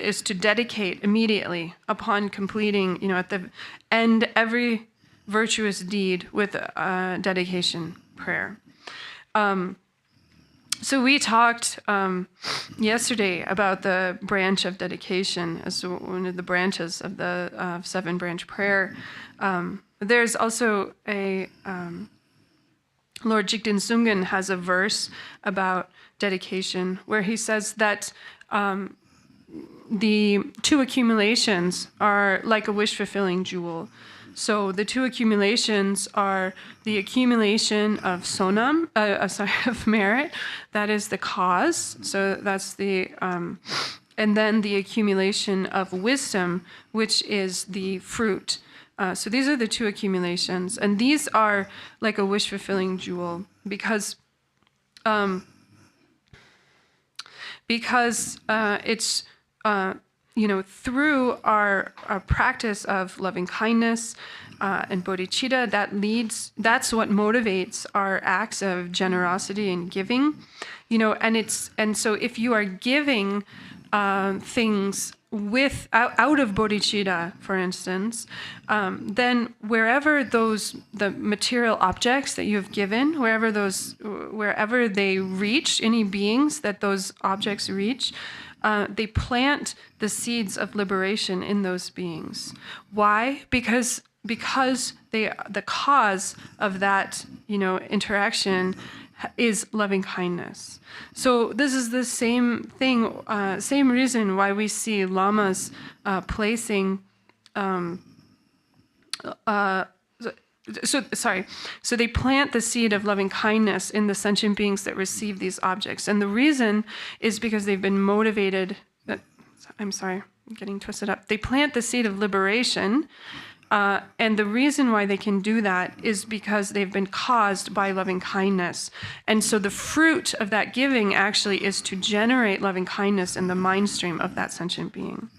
is to dedicate immediately upon completing, at the end, every virtuous deed with dedication prayer. So we talked yesterday about the branch of dedication as one of the branches of the 7-branch prayer. There's also Lord Jigten Sungen has a verse about dedication where he says that the 2 accumulations are like a wish-fulfilling jewel. So the 2 accumulations are the accumulation of sonam, of merit, that is the cause. So that's the, and then the accumulation of wisdom, which is the fruit. So these are the 2 accumulations, and these are like a wish-fulfilling jewel because it's through our practice of loving kindness and bodhicitta, that's what motivates our acts of generosity and giving, and so if you are giving things out of bodhicitta, for instance, then wherever the material objects that you have given, wherever they reach, any beings that those objects reach, they plant the seeds of liberation in those beings. Why? Because the cause of that interaction is loving kindness. So this is the same thing, same reason why we see lamas placing. So they plant the seed of loving kindness in the sentient beings that receive these objects, and the reason is because they've been motivated. I'm getting twisted up. They plant the seed of liberation And the reason why they can do that is because they've been caused by loving kindness. And so the fruit of that giving actually is to generate loving kindness in the mind stream of that sentient being.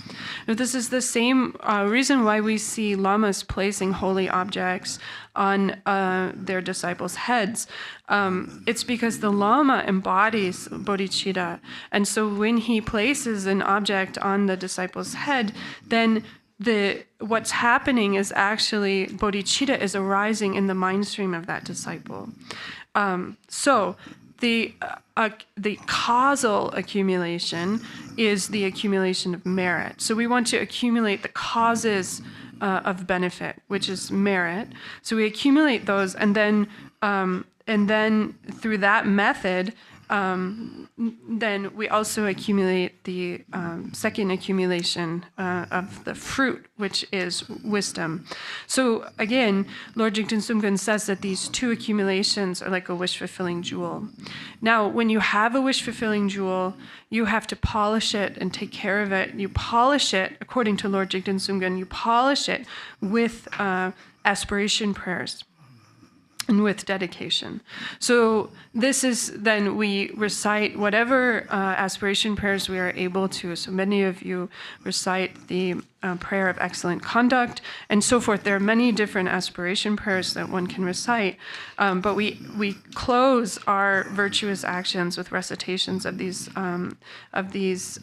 Now, this is the same reason why we see lamas placing holy objects on their disciples' heads. It's because the lama embodies bodhicitta. And so when he places an object on the disciple's head, then what's happening is actually bodhicitta is arising in the mind stream of that disciple. So the causal accumulation is the accumulation of merit. So we want to accumulate the causes of benefit, which is merit. So we accumulate those, and then through that method, then we also accumulate the second accumulation of the fruit, which is wisdom. So again, Lord Jigten Sumgön says that these two accumulations are like a wish-fulfilling jewel. Now, when you have a wish-fulfilling jewel, you have to polish it and take care of it. You polish it, according to Lord Jigten Sumgön, you polish it with aspiration prayers and with dedication. So this is then we recite whatever aspiration prayers we are able to. So many of you recite the prayer of excellent conduct and so forth. There are many different aspiration prayers that one can recite, but we close our virtuous actions with recitations of these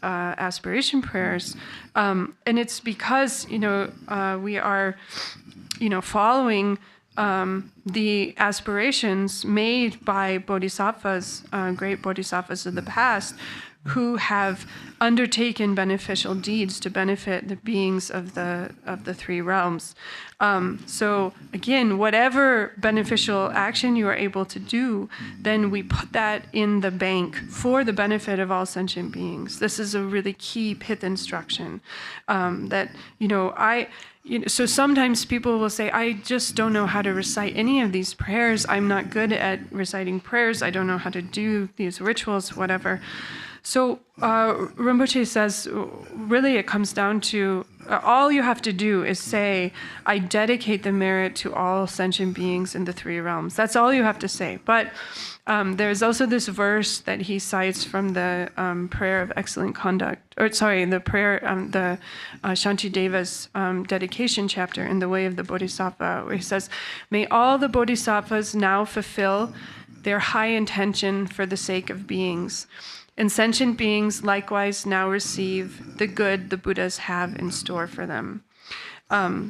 aspiration prayers, and it's because we are following the aspirations made by bodhisattvas, great bodhisattvas of the past, who have undertaken beneficial deeds to benefit the beings of the three realms. So again, whatever beneficial action you are able to do, then we put that in the bank for the benefit of all sentient beings. This is a really key pith instruction so sometimes people will say, I just don't know how to recite any of these prayers. I'm not good at reciting prayers. I don't know how to do these rituals, whatever. So Rinpoche says, really it comes down to, all you have to do is say, I dedicate the merit to all sentient beings in the three realms. That's all you have to say. But there's also this verse that he cites from the prayer of excellent conduct, the prayer, the Shantideva's dedication chapter in the Way of the Bodhisattva, where he says, may all the bodhisattvas now fulfill their high intention for the sake of beings. And sentient beings likewise now receive the good the Buddhas have in store for them.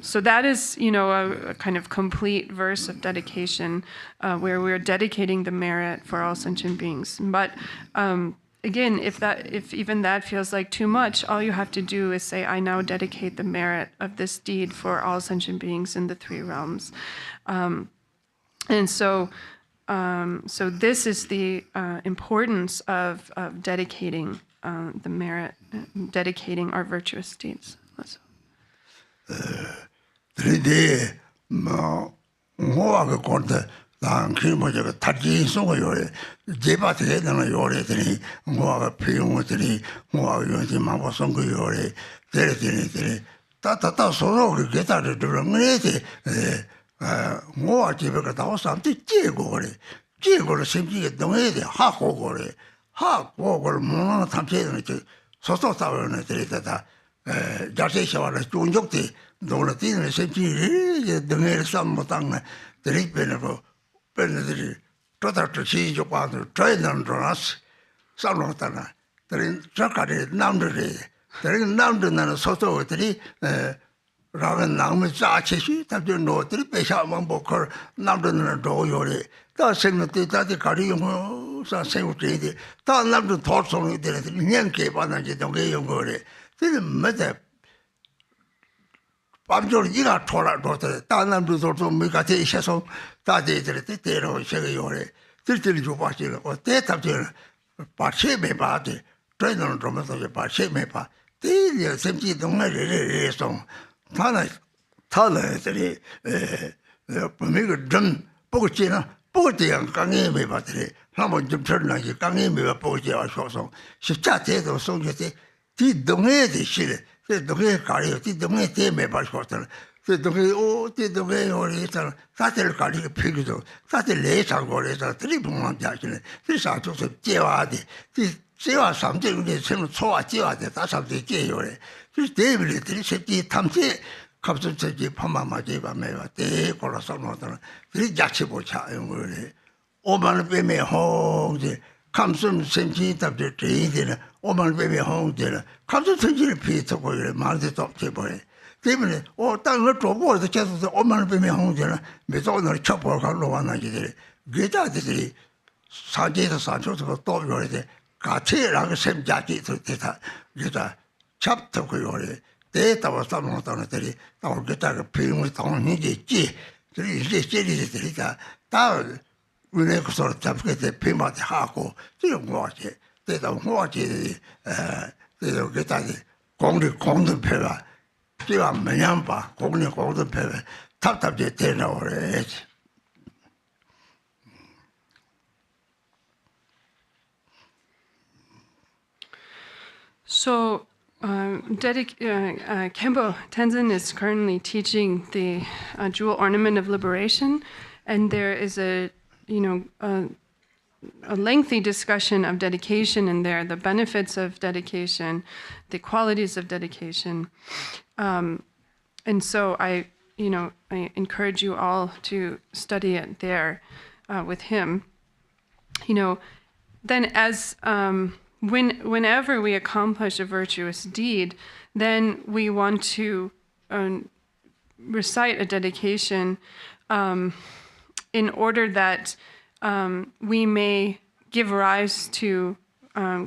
So that is, a kind of complete verse of dedication where we're dedicating the merit for all sentient beings. But again, if even that feels like too much, all you have to do is say, I now dedicate the merit of this deed for all sentient beings in the three realms. So this is the importance of dedicating the merit, dedicating our virtuous deeds. Today, 난 그뭐저 타지 속에 요래 제바트에 되는 요래들이 뭐가 필요들이 뭐가 요지 마고 선거 요래 데레데레 따따따 서로 그게 다들 그런 거지 뭐가 집에가 나와서한테 찌고 그래 찌고를 심지게 동해야 돼 하고 그래 하고 그걸 뭐나 탐지는 저 소소사원에 들이다다 자세시와를 중족대 놀라티는 심지게 동해를 삼못당네 들이빼고 벤들이 total 시조 과도 트레이너는 돌아서 살롱다나 들인 저까지 남들이 들인 남들은 소소들이 라면 나무 자체시 답변 노들이 배샤만 보컬 남들은 도요리 다 생각때 다들 가리용 사 생각때 다 남들 도성이 되는 년께 받는지 동계 연구를 지금 맞아 밤줄 이가 돌아도들 다른 남들도 좀 뭐가 돼 있어서 다들 때로 제가 요래 들들이 좀 봐지는 어때 답변 받침에 봐도 트레이너는 좀 해서 받침에 봐 대리 sem지 동네에서 타나들이 보면 좀 보고 지나 보고 대한 강에 매 봐들이 한번 좀 전화기 강에 매 보지 않아서 십자대도 송제대 뒤 동네에 대시래 동네 가리요 뒤 동네 때문에 봐서들 这东西我讲，他这搞这个批的时候，他这来上过来的，这里不往家去了，这上就是接话的，这话上这个的成了错话接话的，他上这接下来，就是这边的这里实际他们这。갑자기 저기 파마마 제가 매가 대 걸어서 놓더라. 이 야채 보자 이거를 5만 원 빼면 홍제 감순 생기 답들 되는 5만 원 빼면 홍제를 감순 생기를 피해서 이래 말도 또 제보래. 때문에 땅을 쪼고서 계속 5만 원 빼면 홍제는 매도 오늘 첩보를 가로 왔나지들 그다들이 사제에서 산초서 또 요래 같이라고 셈자기 됐다. 그다 잡도 그 요래 대다와 싸놓았다는들이 또 그다가 비용을 당연히 지 이제 제리들이다 다 은혜 그소리 잡게 돼 비마디 하고 이런 거지 대다 뭐지 대도 그다지 공도 배가 제가 매년 봐 공도 배가 답답해 되나 그래. So Khenpo Tenzin is currently teaching the jewel ornament of liberation, and there is a lengthy discussion of dedication in there, the benefits of dedication, the qualities of dedication, and so I encourage you all to study it there with him. Then as whenever we accomplish a virtuous deed, then we want to recite a dedication in order that we may give rise to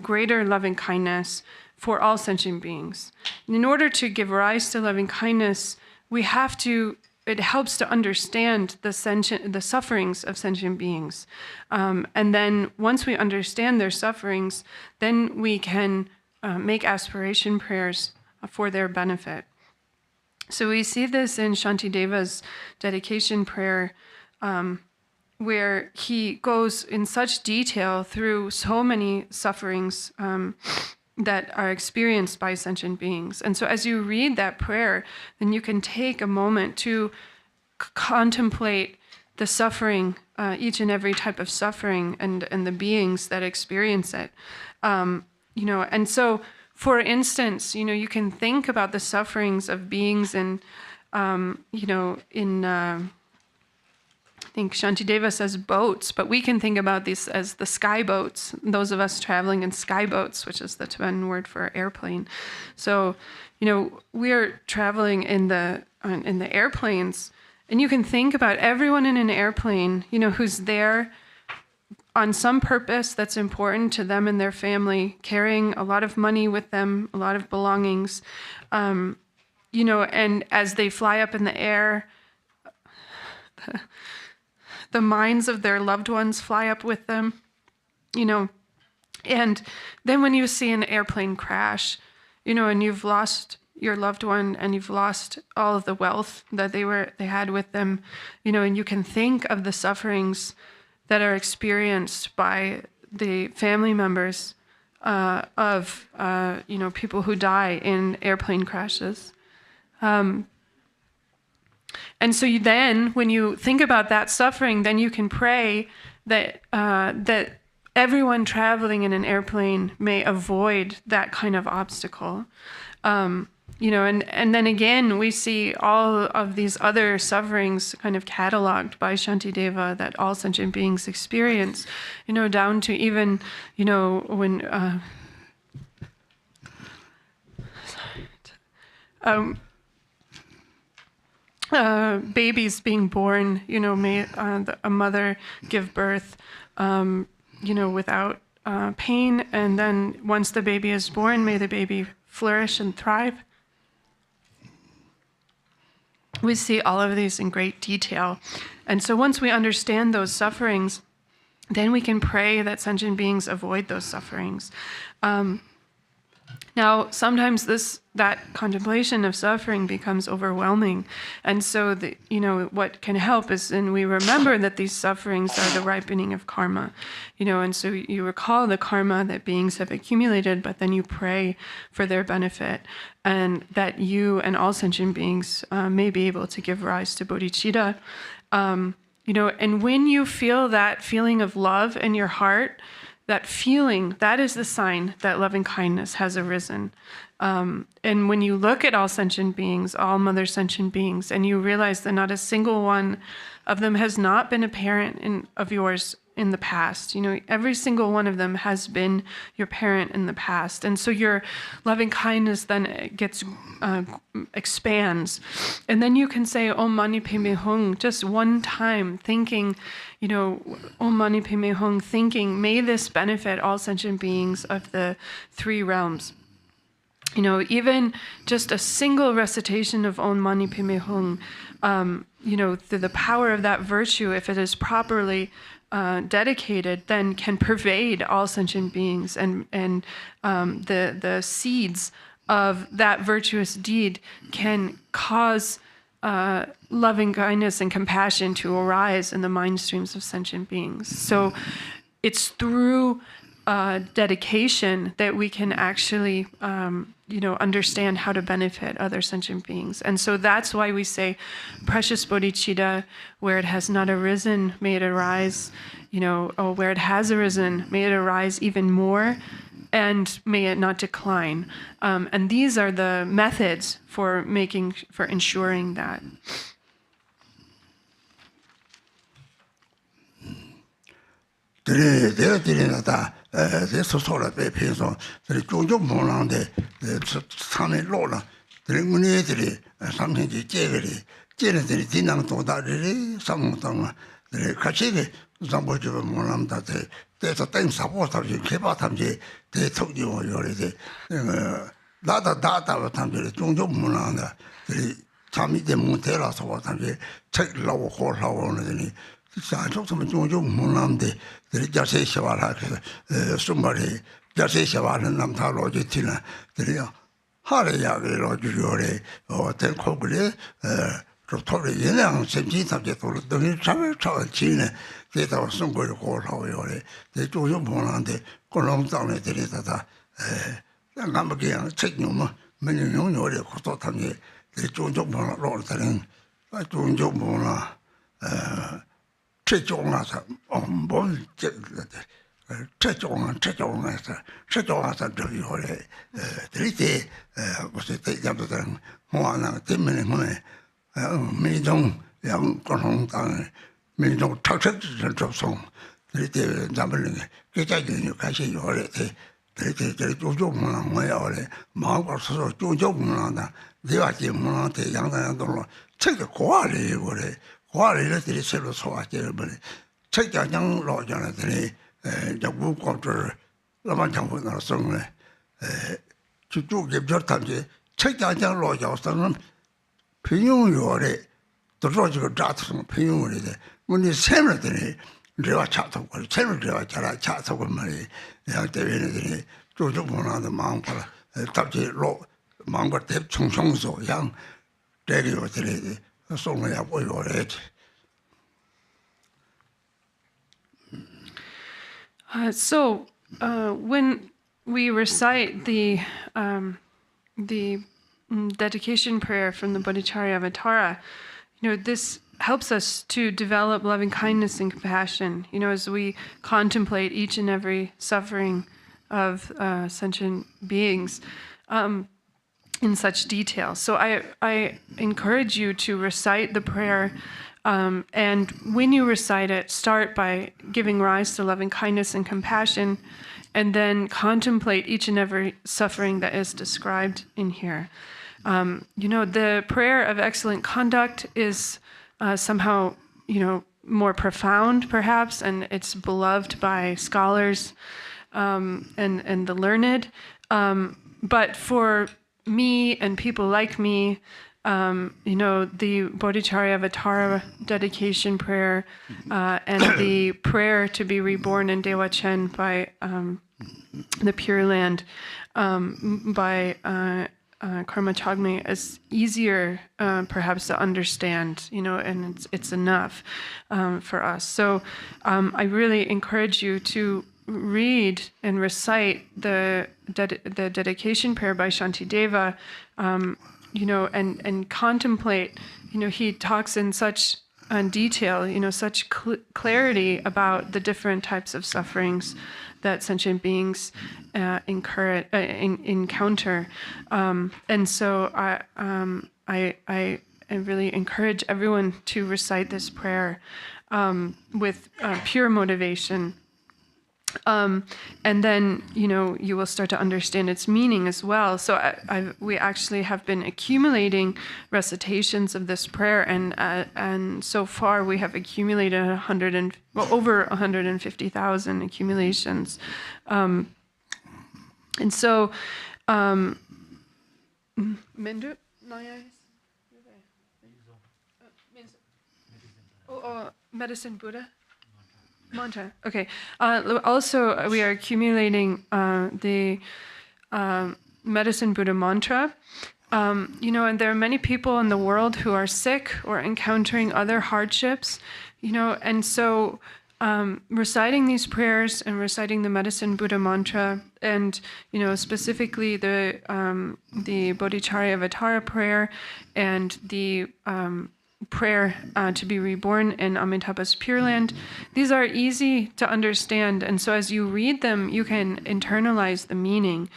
greater loving kindness for all sentient beings. And in order to give rise to loving kindness, it helps to understand the sufferings of sentient beings. And then once we understand their sufferings, then we can make aspiration prayers for their benefit. So we see this in Shantideva's dedication prayer, where he goes in such detail through so many sufferings that are experienced by sentient beings. And so as you read that prayer, then you can take a moment to contemplate the suffering, each and every type of suffering and the beings that experience it. And so, for instance, you can think about the sufferings of beings I think Shantideva says boats, but we can think about these as the sky boats, those of us traveling in sky boats, which is the Tibetan word for airplane. So, we're traveling in the airplanes, and you can think about everyone in an airplane, who's there on some purpose that's important to them and their family, carrying a lot of money with them, a lot of belongings, and as they fly up in the air, the minds of their loved ones fly up with them, and then when you see an airplane crash, and you've lost your loved one and you've lost all of the wealth that they had with them, and you can think of the sufferings that are experienced by the family members of people who die in airplane crashes. And so then, when you think about that suffering, then you can pray that that everyone traveling in an airplane may avoid that kind of obstacle. And then again, we see all of these other sufferings kind of cataloged by Shantideva that all sentient beings experience, down to even, when babies being born, may a mother give birth, without pain, and then once the baby is born, may the baby flourish and thrive. We see all of these in great detail. And so once we understand those sufferings, then we can pray that sentient beings avoid those sufferings. Now, sometimes that contemplation of suffering becomes overwhelming, and so what can help is, and we remember that these sufferings are the ripening of karma, and so you recall the karma that beings have accumulated, but then you pray for their benefit, and that you and all sentient beings may be able to give rise to bodhicitta, and when you feel that feeling of love in your heart. That feeling, that is the sign that loving kindness has arisen. And when you look at all sentient beings, all mother sentient beings, and you realize that not a single one of them has not been a parent of yours in the past. Every single one of them has been your parent in the past. And so your loving kindness then expands. And then you can say, Om Mani Padme Hung, just one time, thinking, Om Mani Padme Hung, thinking, may this benefit all sentient beings of the three realms. Even just a single recitation of Om Mani Padme Hung, through the power of that virtue, if it is properly dedicated, then can pervade all sentient beings, and the seeds of that virtuous deed can cause loving kindness and compassion to arise in the mind streams of sentient beings. So it's through dedication that we can actually understand how to benefit other sentient beings. And so that's why we say, precious bodhicitta, where it has not arisen, may it arise, or where it has arisen, may it arise even more, and may it not decline. And these are the methods for ensuring that.这说错了，别偏说，这里种种不能的，上面落了，这里我呢这里上面就接个里，接了这里经常多大这里上木当啊，这里可惜的上不就不能到这是等啥我他们去把他们去这抽就我有的这那个打了他们这种种不能的，这里他们这木头了说他们去吃老火烧了这里。想出什么种木兰的，这里加些小娃啦，什么的，加些小娃人，那么他老就听了，这里啊，哈了呀个老就有嘞，等考过来，就他的人量甚至他就多了，等于超钱呢，这到中国的火烧有嘞，这种木兰的，各种当的这里那俺们这样吃牛嘛，没人用牛的，可说他们这种木兰老的人，种木兰，这种啊是，我这种啊是，这有嘞，这里的我是这样子的，我那这么的每种像各种当每种特色的这种，这里的咱们那个各家人就开始有嘞，这里种木兰我要嘞，芒果是说种木兰的，另外种木兰的样东了，这个瓜嘞我嘞。花里这里吃了错，这个不嘞，吃家乡老家的这里，在五光这儿，那么讲不那生嘞，就做给别他们吃家乡老家生，平庸有的，都说这个扎头什平庸的，我你前面的嘞，这个掐头过，前面这个掐头过嘛嘞，然后这边的这里做不那的忙活了，到这老忙活得匆匆走样，这个有这里的。送了也不有嘞。So when we recite the dedication prayer from the Bodhicharya Avatara, this helps us to develop loving kindness and compassion. As we contemplate each and every suffering of sentient beings. In such detail. So I encourage you to recite the prayer, and when you recite it, start by giving rise to loving kindness and compassion, and then contemplate each and every suffering that is described in here. The prayer of excellent conduct is somehow, more profound, perhaps, and it's beloved by scholars and the learned. But for me and people like me, the Bodhicharya Avatara dedication prayer and the prayer to be reborn in Dewa Chen by the Pure Land by Karma Chagme is easier perhaps to understand, and it's enough for us. So I really encourage you to read and recite the dedication prayer by Shantideva, and contemplate. He talks in such detail, such clarity about the different types of sufferings that sentient beings encounter, and so I really encourage everyone to recite this prayer with pure motivation. And then, you will start to understand its meaning as well. So we actually have been accumulating recitations of this prayer, and so far we have accumulated over 150,000 accumulations. And so, Medicine Buddha? Mantra. Okay. Also, we are accumulating the Medicine Buddha mantra. And there are many people in the world who are sick or encountering other hardships, and so reciting these prayers and reciting the Medicine Buddha mantra, and specifically the Bodhicharya Vatara prayer and the prayer to be reborn in Amitabha's Pure Land. These are easy to understand, and so as you read them, you can internalize the meaning.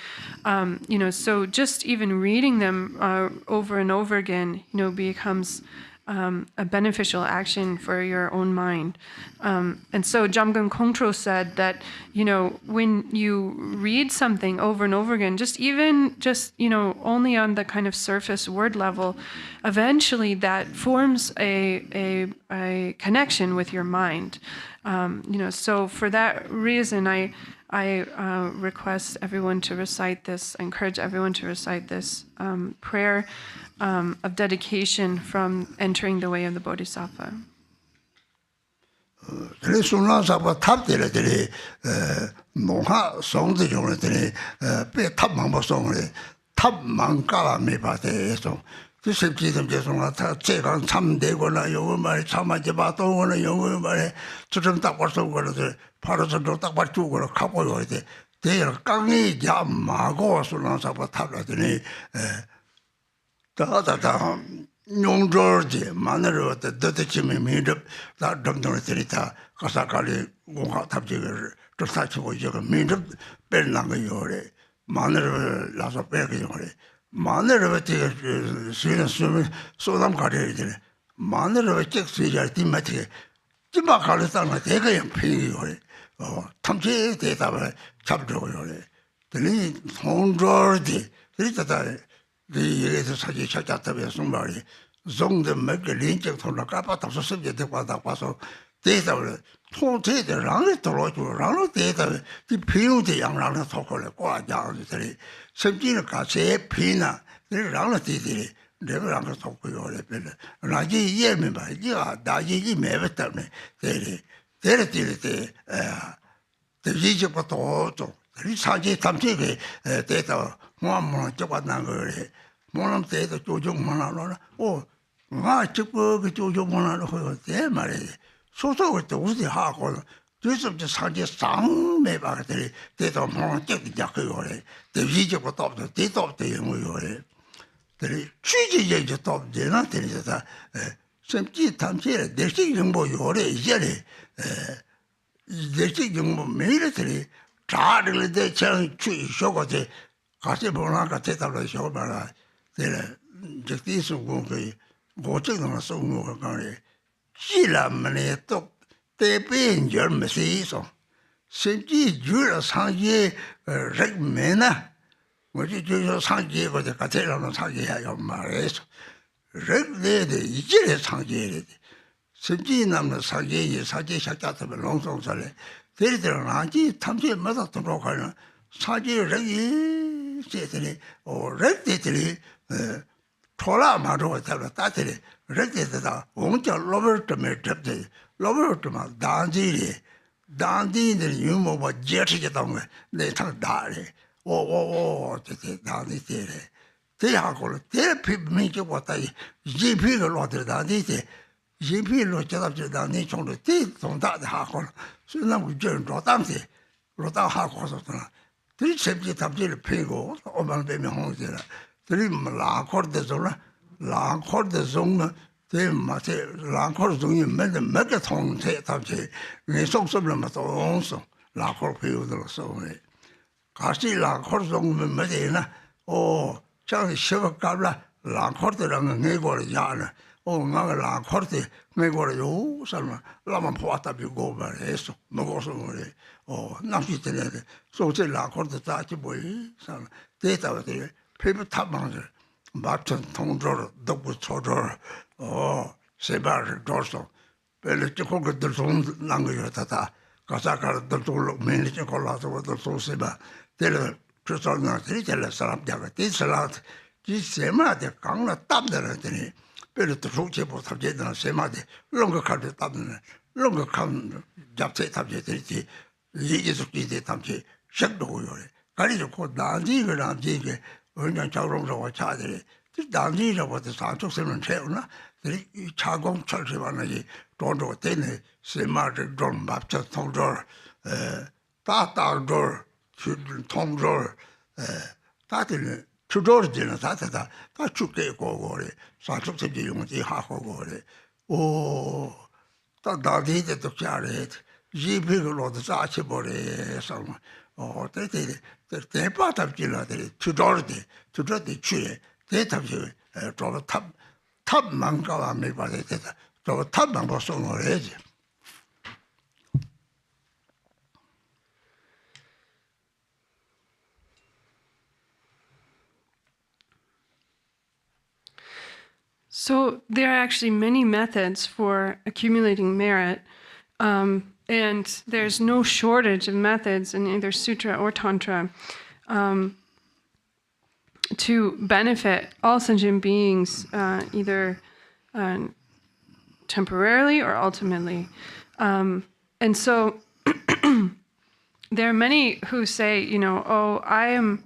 So just even reading them over and over again, becomes a beneficial action for your own mind. And so Jamgon Kongtrul said that, when you read something over and over again, just only on the kind of surface word level, eventually that forms a connection with your mind. So for that reason, I request everyone to recite this, encourage everyone to recite this prayer of dedication from entering the way of the Bodhisattva. Nyongzhorji, Manaro, the Dutchimi made up that Dundon Trinita, Kasakali, Wonka Tapjigger, to such was your made up Bernanga Yore, Manaro, Lazo Bergore, Manaro, Sweden Swimming, Sodam Carrier, Manaro, Czech Sweden, Timothy, Timbakalistan, take a pig Yore, or Tamchi, Data, Chapter Yore, the Lin, Honjorji, the Saji Chatabe, somebody, Zong the Megalink from the Kapata, so subject to what that was so data. Don't take the round to round data, the pin the young round talk or quite down the three. Something like Pina, the round the never round talk with your lepid. And I did hear me by ya, Daji never tell me. The Egypt auto, the Saji Tamtiki, data. One Japanese, one data to Jumana, or my Chipu to Jumana, they married. So with the hard this of the Saji Sang, maybe they don't want to get the Jackie, the Egypt of the date of the young. The treaty top did not tell you that some time here, they see young boy, jelly, they see young military, charged the challenge tree, sugar. Kasi Bonaka Teta Shobara, the Justice Wonky, watching on a song of Gary. Sheila Maneto, they pay in German season. Saint Judas Sanji, Reg Mena, what you do Sanji with the Cathedral of Sanji of Maris. Reg lady, Jilis Sanji. Saint Nam Sanji, Saji Shakata belongs on Sale. There is an auntie, Tamsi mother to Rockana, Sanji Regi. Or rectly, Tola Maro, Tatty, rected, won't you lover to me, Lover to my Danzi, 当地的人们我接触到的那趟大的，这当地的，这下过了，这批没给我带，一批个落在当地的，一批落接到这当地从的，这从大的下过了，所以那我就落当的，落当下过说的了，这前批他们这里批过，我们这边红的了，这里没拉过的种了，拉过的种呢。这嘛这拉考的中医没个通车，他这你送什么嘛都送，拉考朋友都送的。可是拉考的中没得呢，像学个干了，拉考的人外国的家呢，那个拉考的外国的有什么，那么破他比我们来送，没我送的，那是真的，所以这拉考的咋就不会什么，这倒是，偏不他们是。把成同桌都不错桌，谁把是多少？为了这个都从那个月他，搞啥搞都做了，没了这个老子我都做什么？对了，至少那这里了三两个，第四了，这什么的刚了打的了这里，为了读书去不他觉得什么的，弄个看着打的呢，弄个看夹在他觉得这，一直记得他们去什都有的，赶紧就过南这个。我讲交通上我查的，这当地人我的上出身份证呢，这里查工出去完了去，装着店呢，什么这装嘛，这同桌，大桌去同桌，他的人出桌的人，他出给过的，上出身就用这下过的，到当地的都家里，一批个老子扎起过来什么。这把他们进来的，出招的去，这他们就找了他们蛮高啊，没把这找了他们把送过来的。So there are actually many methods for accumulating merit. And there's no shortage of methods in either sutra or tantra to benefit all sentient beings, either temporarily or ultimately. And so there are many who say, I'm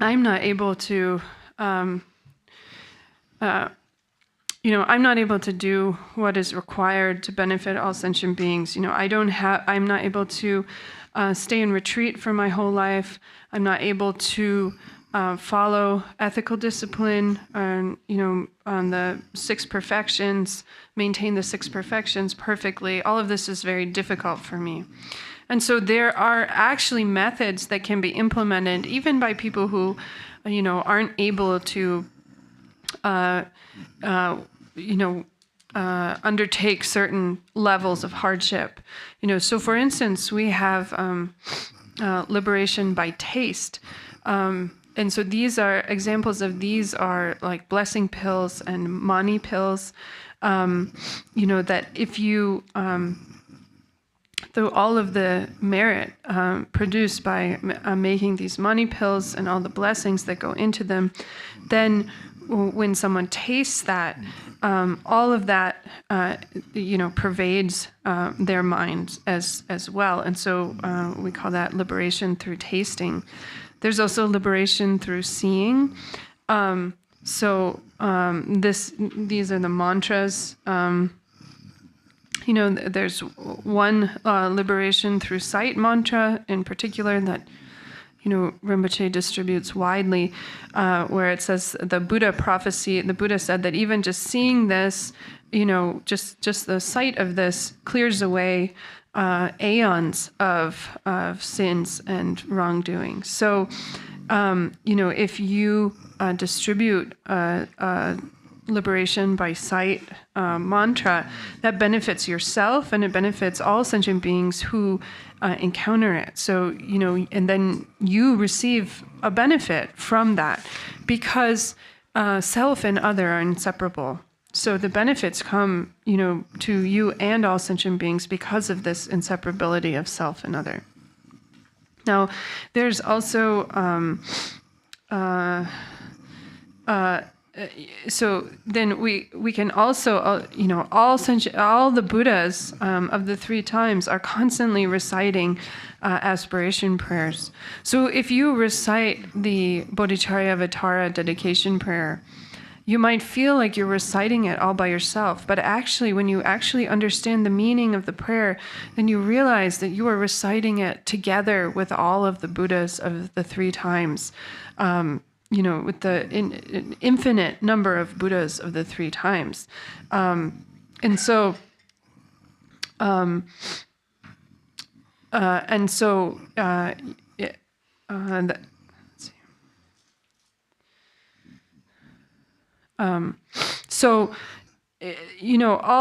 not able to. I'm not able to do what is required to benefit all sentient beings. I'm not able to stay in retreat for my whole life. I'm not able to follow ethical discipline, on the 6 perfections, maintain the 6 perfections perfectly. All of this is very difficult for me. And so there are actually methods that can be implemented even by people who, aren't able to undertake certain levels of hardship. So for instance, we have liberation by taste. And so these are examples of these are like blessing pills and mani pills, that if you, through all of the merit produced by making these mani pills and all the blessings that go into them, then when someone tastes that, all of that, pervades their minds as well. And so we call that liberation through tasting. There's also liberation through seeing. These are the mantras. There's one liberation through sight mantra in particular that Rinpoche distributes widely, where it says the Buddha prophecy, the Buddha said that even just seeing this, just the sight of this clears away aeons of sins and wrongdoing. So, if you distribute liberation by sight mantra, that benefits yourself and it benefits all sentient beings who encounter it. So, and then you receive a benefit from that because self and other are inseparable. So the benefits come, to you and all sentient beings because of this inseparability of self and other. Now, there's also so then we can also, all the Buddhas of the 3 times are constantly reciting aspiration prayers. So if you recite the Bodhicharya Vatara dedication prayer, you might feel like you're reciting it all by yourself, but actually, when you actually understand the meaning of the prayer, then you realize that you are reciting it together with all of the Buddhas of the 3 times, with the infinite number of Buddhas of the 3 times. All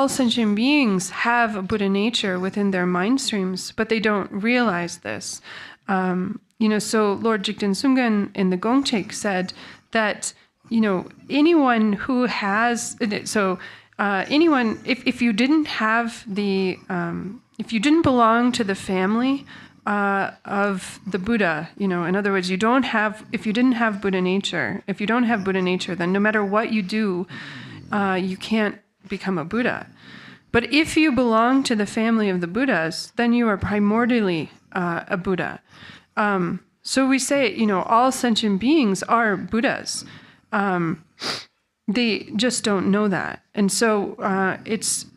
sentient beings have a Buddha nature within their mind streams, but they don't realize this. So Lord Jigten Sumgön in the Gongchek said that, anyone who has, anyone, if you didn't have if you didn't belong to the family of the Buddha, in other words, if you didn't have Buddha nature, then no matter what you do, you can't become a Buddha. But if you belong to the family of the Buddhas, then you are primordially a Buddha. So we say, all sentient beings are Buddhas. They just don't know that. And so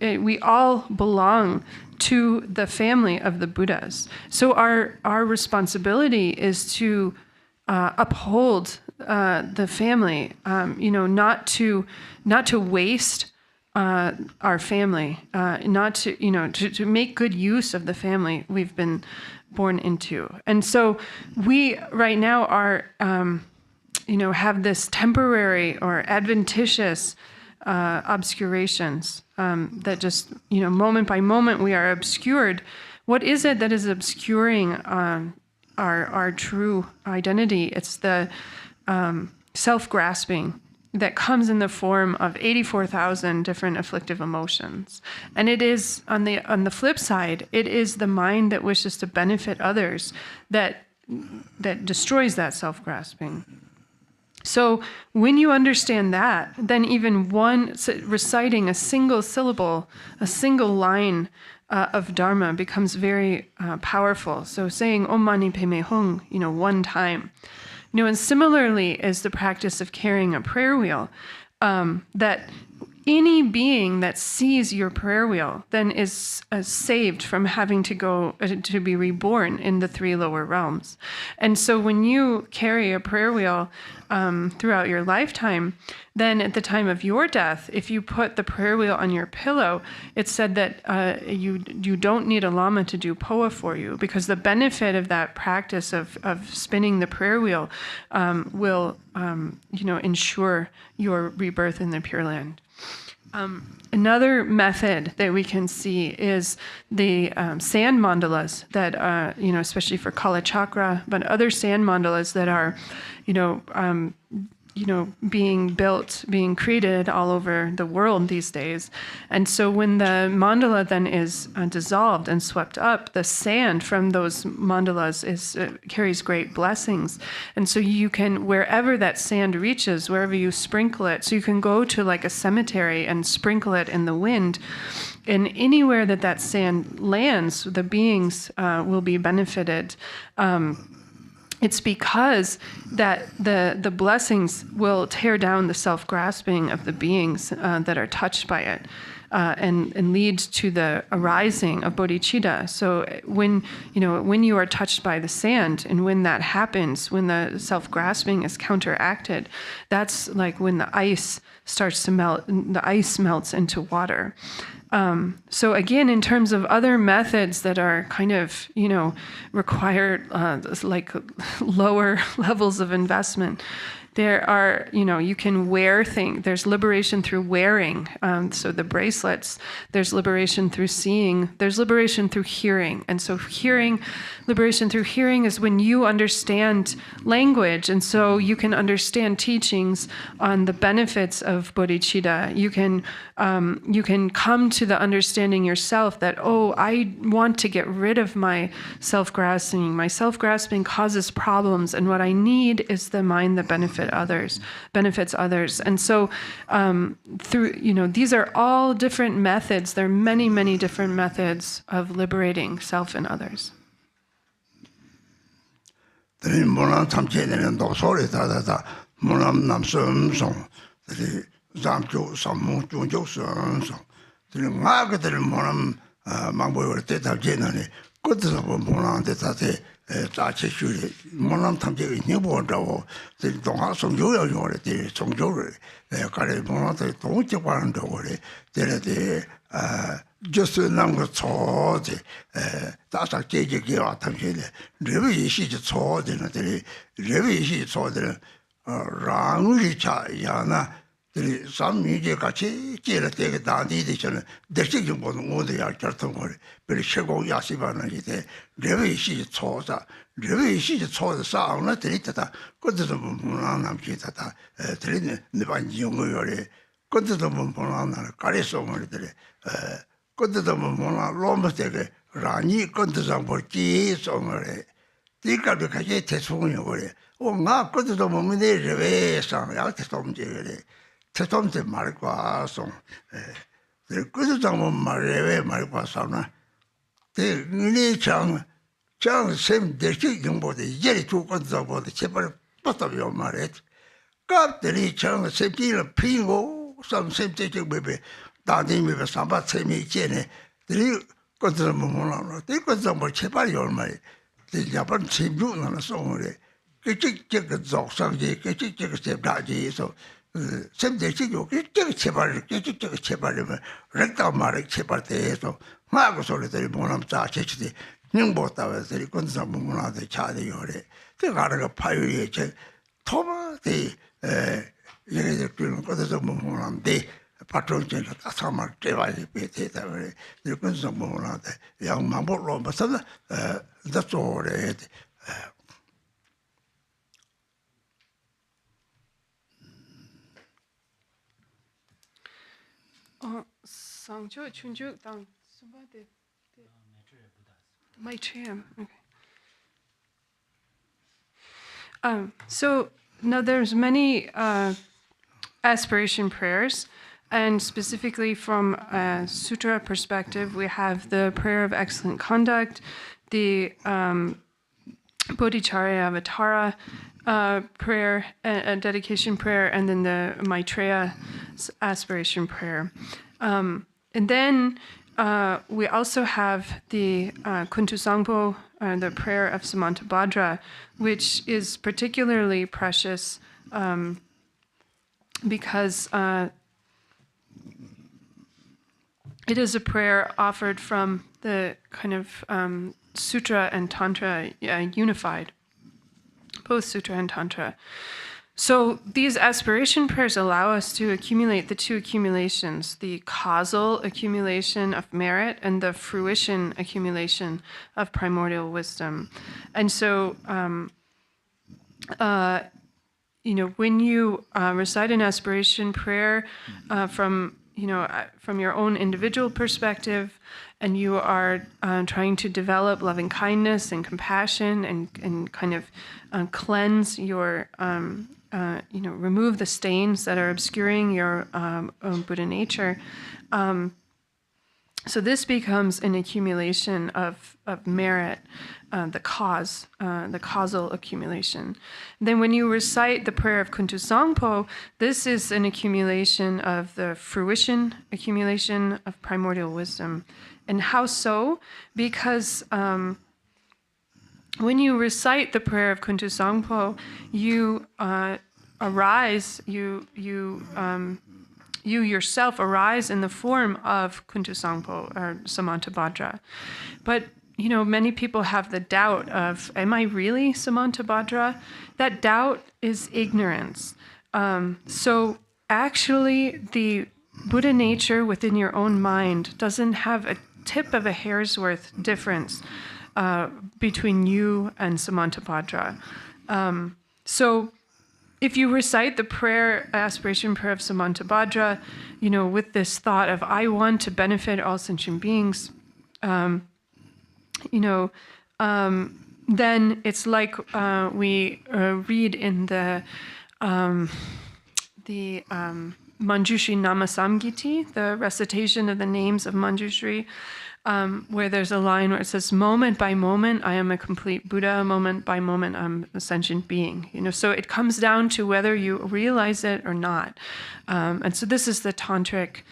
we all belong to the family of the Buddhas. So our responsibility is to uphold the family, not to waste our family, not to make good use of the family we've been born into. And so we right now are, have this temporary or adventitious obscurations that just, moment by moment we are obscured. What is it that is obscuring our true identity? It's the self-grasping that comes in the form of 84,000 different afflictive emotions. And it is, on the flip side, it is the mind that wishes to benefit others that destroys that self-grasping. So when you understand that, then even reciting a single syllable, a single line of Dharma becomes very powerful. So saying Om Mani Padme Hung, one time. And similarly is the practice of carrying a prayer wheel, that any being that sees your prayer wheel then is saved from having to go to be reborn in the 3 lower realms. And so when you carry a prayer wheel throughout your lifetime, then at the time of your death, if you put the prayer wheel on your pillow, it's said that you don't need a lama to do poa for you, because the benefit of that practice of spinning the prayer wheel will ensure your rebirth in the Pure Land. Another method that we can see is the sand mandalas that, especially for Kala Chakra, but other sand mandalas that are, being built, being created all over the world these days. And so when the mandala then is dissolved and swept up, the sand from those mandalas carries great blessings. And so you can, wherever that sand reaches, wherever you sprinkle it, so you can go to like a cemetery and sprinkle it in the wind, and anywhere that sand lands, the beings will be benefited. It's because that the blessings will tear down the self-grasping of the beings that are touched by it, and lead to the arising of bodhicitta. So when you are touched by the sand, and when that happens, when the self-grasping is counteracted, that's like when the ice starts to melt. The ice melts into water. So again, in terms of other methods that are kind of, require like lower levels of investment, there are, you can wear things. There's liberation through wearing. So the bracelets, there's liberation through seeing, there's liberation through hearing. And so liberation through hearing is when you understand language. And so you can understand teachings on the benefits of bodhicitta. You can come to the understanding yourself that, I want to get rid of my self-grasping. My self-grasping causes problems. And what I need is the mind that benefits benefits others. And so through, these are all different methods. There are many, many different methods of liberating self and others. 들이 모난 참체되는 도소리 다다다 모난 남섬송 들이 잠주 삼무 중족선송 들이 나그들 모난 망보여 대답제는 그것도 모난데 다대 자체슈리 모난 탐제 내보라고 들이 동화성 요요요래 들이 종교를 가래 모난데 동적관도 그래 들이 just 남거 초지 다사 계획이와 당시에 레비시 초지는들이 레비시 초들은 랑리차 야나 들이 삼미제 같이 제를 되게 다니듯이는 대식 정보는 모두야 결정 거리 별이 최고 야시바는 이제 레비시 초자 레비시 초자 싸우나 들이다 그것도 뭐만 남기다 들이는 네반 용어요래 그것도 뭐만 가리서 뭐들이 그것도 뭐나 로마스에게 라니 건드상 볼지 sommer에 뒤까지 같이 대충이 그래. 나 그것도 뭐면 레베상 약te som제 그래. 대som제 말과 송 그것도 뭐 말레베 말과 사나 대니 장 대식 정보데 이제 두건도 보데 제발 빠따비오 말해. 갑들이 장 세비를 피고 삼sem제적 베베 다니미가 삼바 세미제네 들이 것들 뭐나 들것도 뭐 제발 얼마에 야번 제주는 소문에 그직적 적상지 그직적 제다지에서 sem대식요 그직적 제발 그직적 제발이면 렉다 말에 제발대에서 마고 소리들이 뭐남 자체지 능보다들이 건서 뭐나데 차대요래 그가르가 파유에 제 토마데 얘네들 그런 것에서 뭐나데 파트론체는 다사말 대화에 베테다 그래 이런 좀 뭐나데 양만보로 맞서다 다소래 상조 춘주 당 수바데 Maitreya. Okay. So now there's many aspiration prayers, and specifically from a sutra perspective, we have the prayer of excellent conduct, the Bodhicharya Avatara prayer, a dedication prayer, and then the Maitreya aspiration prayer. And then we also have the Kuntu the prayer of Samantabhadra, which is particularly precious because it is a prayer offered from the kind of Sutra and Tantra unified, both Sutra and Tantra. So these aspiration prayers allow us to accumulate the two accumulations, the causal accumulation of merit and the fruition accumulation of primordial wisdom. And so, when you recite an aspiration prayer from your own individual perspective, and you are trying to develop loving kindness and compassion and kind of cleanse your remove the stains that are obscuring your own Buddha nature. So this becomes an accumulation of merit, the causal accumulation. Then when you recite the prayer of Kuntu Sangpo, this is an accumulation of the fruition, accumulation of primordial wisdom. And how so? Because when you recite the prayer of Kuntu Sangpo, you arise, you yourself arise in the form of Kuntu Sangpo or Samantabhadra. But many people have the doubt of, am I really Samantabhadra? That doubt is ignorance. So actually, the Buddha nature within your own mind doesn't have a tip of a hair's worth difference between you and Samantabhadra. So if you recite the aspiration prayer of Samantabhadra, with this thought of, I want to benefit all sentient beings, then it's like we read in the the Manjushri Namasamgiti, the recitation of the names of Manjushri, where there's a line where it says, moment by moment, I am a complete Buddha, moment by moment, I'm a sentient being. So it comes down to whether you realize it or not. And so this is the tantric,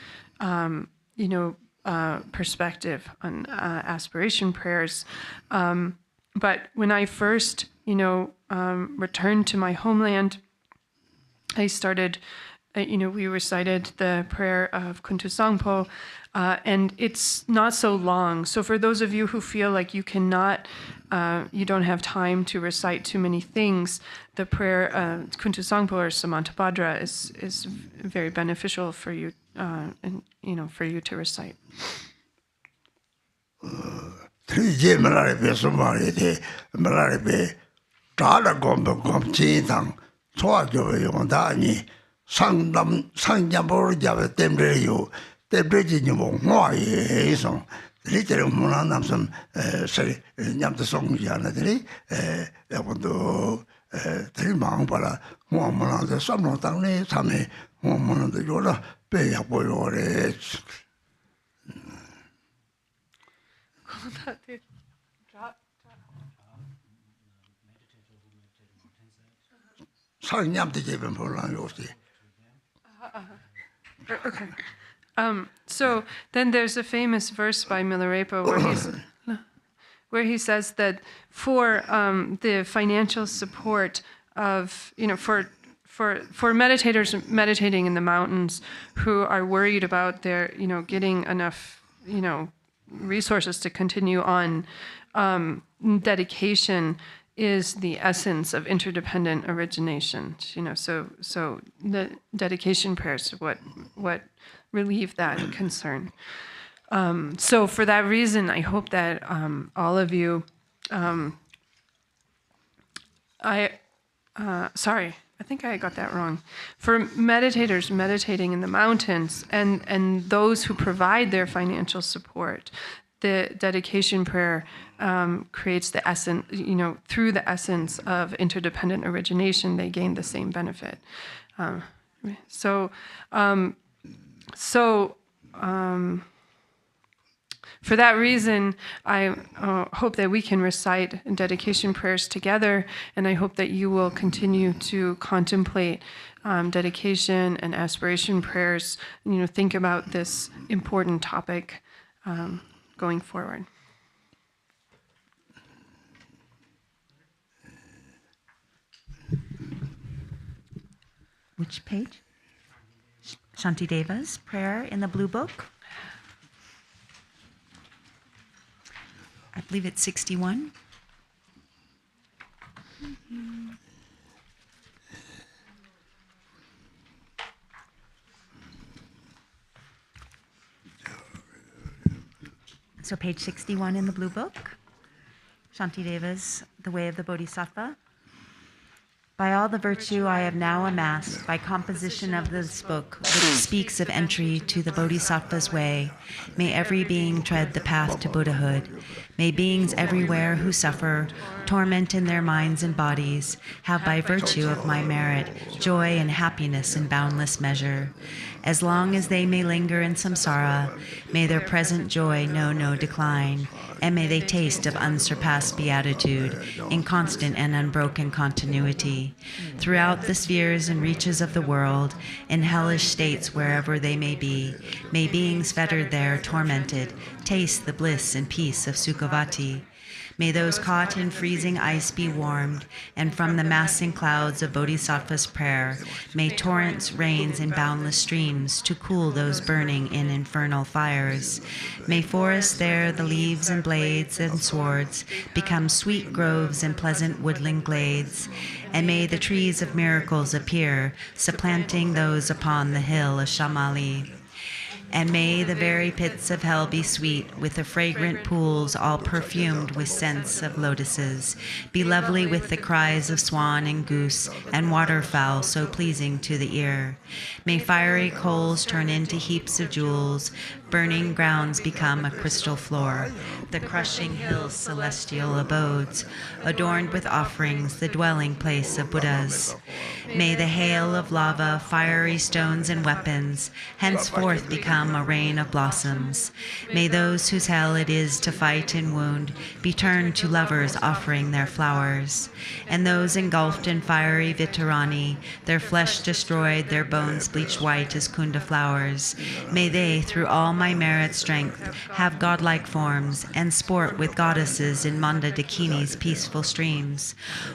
perspective on aspiration prayers. But when I first, returned to my homeland, I started, we recited the prayer of Kuntu Sangpo, and it's not so long. So for those of you who feel like you cannot, you don't have time to recite too many things, the prayer Kuntu Sangpo or Samantabhadra is very beneficial for you, and for you to recite. Okay. So then there's a famous verse by Milarepa where he says that for the financial support of, for meditators meditating in the mountains who are worried about their, getting enough, resources to continue on, dedication is the essence of interdependent origination. So the dedication prayers are what relieve that concern. So for that reason, I hope that all of you, I think I got that wrong. For meditators meditating in the mountains and those who provide their financial support, the dedication prayer creates the essence, through the essence of interdependent origination, they gain the same benefit. For that reason, I hope that we can recite dedication prayers together, and I hope that you will continue to contemplate dedication and aspiration prayers, think about this important topic going forward. Which page? Shantideva's prayer in the Blue Book. I believe it's 61. So page 61 in the Blue Book, Shantideva's The Way of the Bodhisattva. By all the virtue I have now amassed, by composition of this book, which speaks of entry to the Bodhisattva's way, may every being tread the path to Buddhahood. May beings everywhere who suffer, torment in their minds and bodies, have by virtue of my merit, joy and happiness in boundless measure. As long as they may linger in samsara, may their present joy know no decline, and may they taste of unsurpassed beatitude, in constant and unbroken continuity. Throughout the spheres and reaches of the world, in hellish states wherever they may be, may beings fettered there, tormented, taste the bliss and peace of Sukhavati. May those caught in freezing ice be warmed, and from the massing clouds of Bodhisattva's prayer, may torrents rains in boundless streams to cool those burning in infernal fires. May forests there, the leaves and blades and swords, become sweet groves and pleasant woodland glades. And may the trees of miracles appear, supplanting those upon the hill of Shamali. And may the very pits of hell be sweet, with the fragrant pools all perfumed with scents of lotuses, be lovely with the cries of swan and goose, and waterfowl so pleasing to the ear. May fiery coals turn into heaps of jewels, burning grounds become a crystal floor, the crushing hills celestial abodes, adorned with offerings, the dwelling place of Buddhas. May the hail of lava, fiery stones and weapons, henceforth become a rain of blossoms. May those whose hell it is to fight and wound be turned to lovers offering their flowers. And those engulfed in fiery Vitarani, their flesh destroyed, their bones bleached white as kunda flowers. May they, through all my merit strength, have godlike forms and sport with goddesses in Manda Dakini's peaceful streams.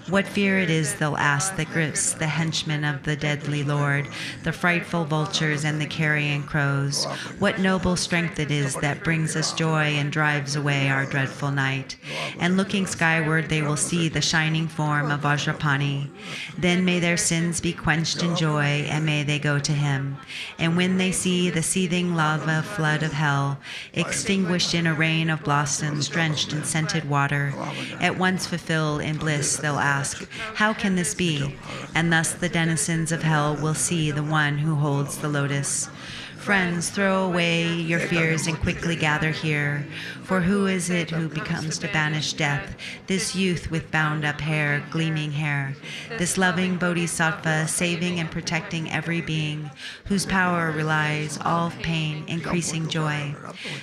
What fear it is, they'll ask, that grips the henchmen of the deadly lord, the frightful vultures and the carrion crows. What noble strength it is that brings us joy and drives away our dreadful night. And looking skyward, they will see the shining form of Vajrapani. Then may their sins be quenched in joy, and may they go to him. And when they see the seething lava flood of hell, extinguished in a rain of blossoms, drenched in scented water, at once fulfill in bliss, they'll ask, how can this be? And thus the denizens of hell will see the one who holds the lotus. Friends, throw away your fears and quickly gather here. For who is it who becomes to banish death? This youth with bound-up hair, gleaming hair. This loving bodhisattva, saving and protecting every being, whose power relies all pain, increasing joy.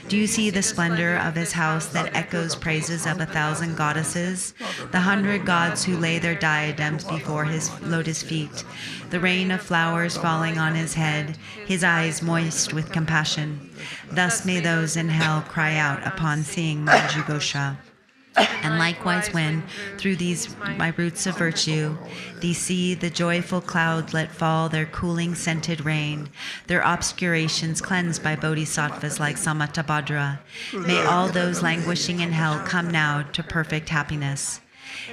Do you see the splendor of his house that echoes praises of 1,000 goddesses? The 100 gods who lay their diadems before his lotus feet. The rain of flowers falling on his head, his eyes moist with compassion. Thus may those in hell cry out upon seeing Manjughosha. And likewise when, through these my roots of virtue, they see the joyful clouds let fall their cooling scented rain, their obscurations cleansed by bodhisattvas like Samattabhadra, may all those languishing in hell come now to perfect happiness.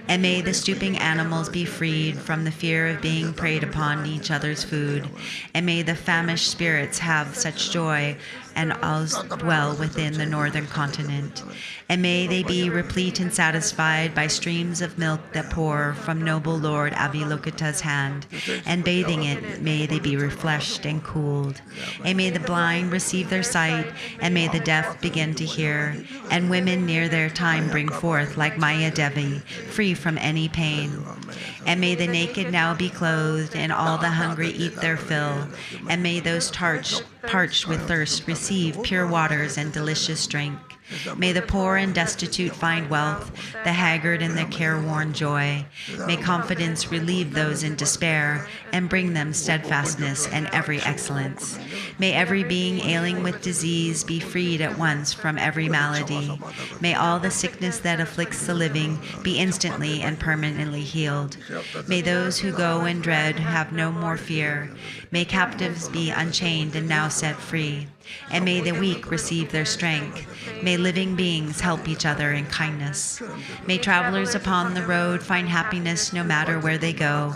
And may the stooping animals be freed from the fear of being preyed upon each other's food. And may the famished spirits have such joy and all dwell within the northern continent. And may they be replete and satisfied by streams of milk that pour from noble Lord Avalokita's hand, and bathing it, may they be refreshed and cooled. And may the blind receive their sight, and may the deaf begin to hear, and women near their time bring forth like Maya Devi, free from any pain. And may the naked now be clothed, and all the hungry eat their fill, and may those parched with thirst receive pure waters and delicious drink. May the poor and destitute find wealth, the haggard in their careworn joy. May confidence relieve those in despair and bring them steadfastness and every excellence. May every being ailing with disease be freed at once from every malady. May all the sickness that afflicts the living be instantly and permanently healed. May those who go in dread have no more fear. May captives be unchained and now set free. And may the weak receive their strength. May living beings help each other in kindness. May travelers upon the road find happiness no matter where they go.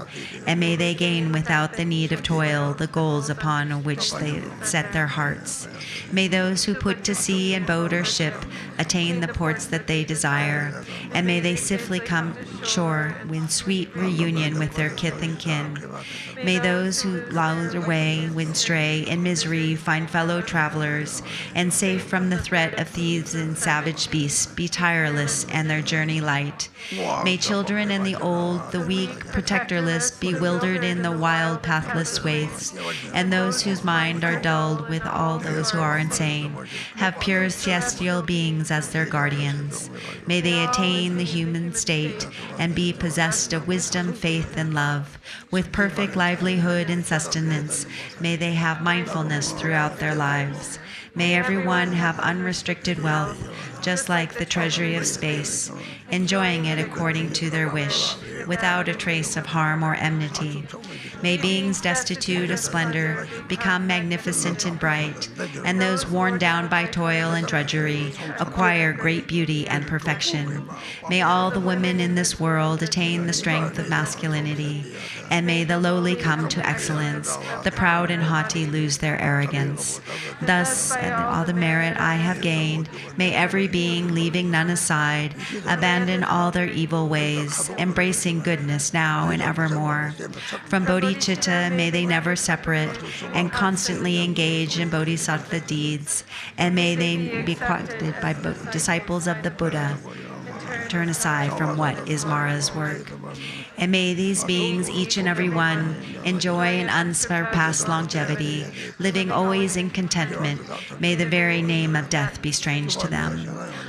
And may they gain without the need of toil the goals upon which they set their hearts. May those who put to sea in boat or ship attain the ports that they desire. And may they swiftly come shore in sweet reunion with their kith and kin. May those who lounged away when stray in misery find fellow travelers, and safe from the threat of thieves and savage beasts be tireless and their journey light. May children and the old, the weak, protectorless, bewildered in the wild pathless wastes, and those whose mind are dulled with all those who are insane, have pure celestial beings as their guardians. May they attain the human state and be possessed of wisdom, faith, and love. With perfect livelihood and sustenance, may they have mindfulness throughout their lives. May everyone have unrestricted wealth, just like the treasury of space, enjoying it according to their wish, without a trace of harm or enmity. May beings destitute of splendor become magnificent and bright, and those worn down by toil and drudgery acquire great beauty and perfection. May all the women in this world attain the strength of masculinity, and may the lowly come to excellence, the proud and haughty lose their arrogance. Thus, all the merit I have gained, may every being, leaving none aside, abandon all their evil ways, embracing goodness now and evermore. From bodhicitta may they never separate, and constantly engage in bodhisattva deeds, and may they be quoted by disciples of the Buddha. Turn aside from what is Mara's work. And may these beings, each and every one, enjoy an unsurpassed longevity, living always in contentment. May the very name of death be strange to them.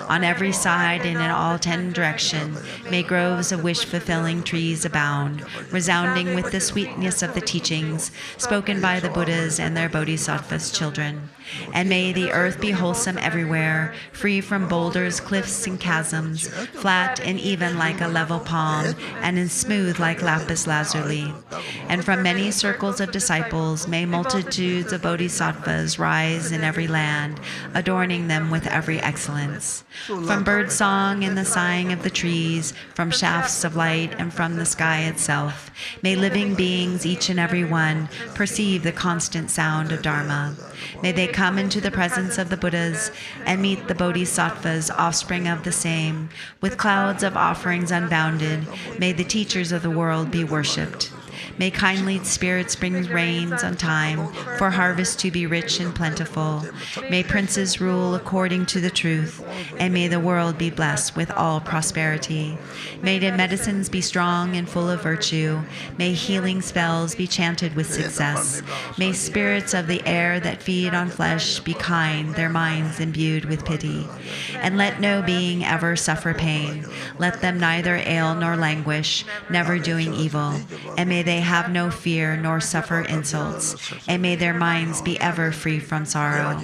On every side and in all 10 directions, may groves of wish-fulfilling trees abound, resounding with the sweetness of the teachings spoken by the Buddhas and their bodhisattvas children. And may the earth be wholesome everywhere, free from boulders, cliffs, and chasms, flat and even like a level palm, and in smooth like lapis lazuli. And from many circles of disciples, may multitudes of bodhisattvas rise in every land, adorning them with every excellence. From bird song and the sighing of the trees, from shafts of light and from the sky itself, may living beings, each and every one, perceive the constant sound of Dharma. May they come into the presence of the Buddhas and meet the bodhisattvas, offspring of the same, with clouds of offerings unbounded. May the teachers of the world be worshipped. May kindly spirits bring rains on time, for harvest to be rich and plentiful. May princes rule according to the truth, and may the world be blessed with all prosperity. May the medicines be strong and full of virtue. May healing spells be chanted with success. May spirits of the air that feed on flesh be kind, their minds imbued with pity. And let no being ever suffer pain. Let them neither ail nor languish, never doing evil. And may they have no fear nor suffer insults, and may their minds be ever free from sorrow.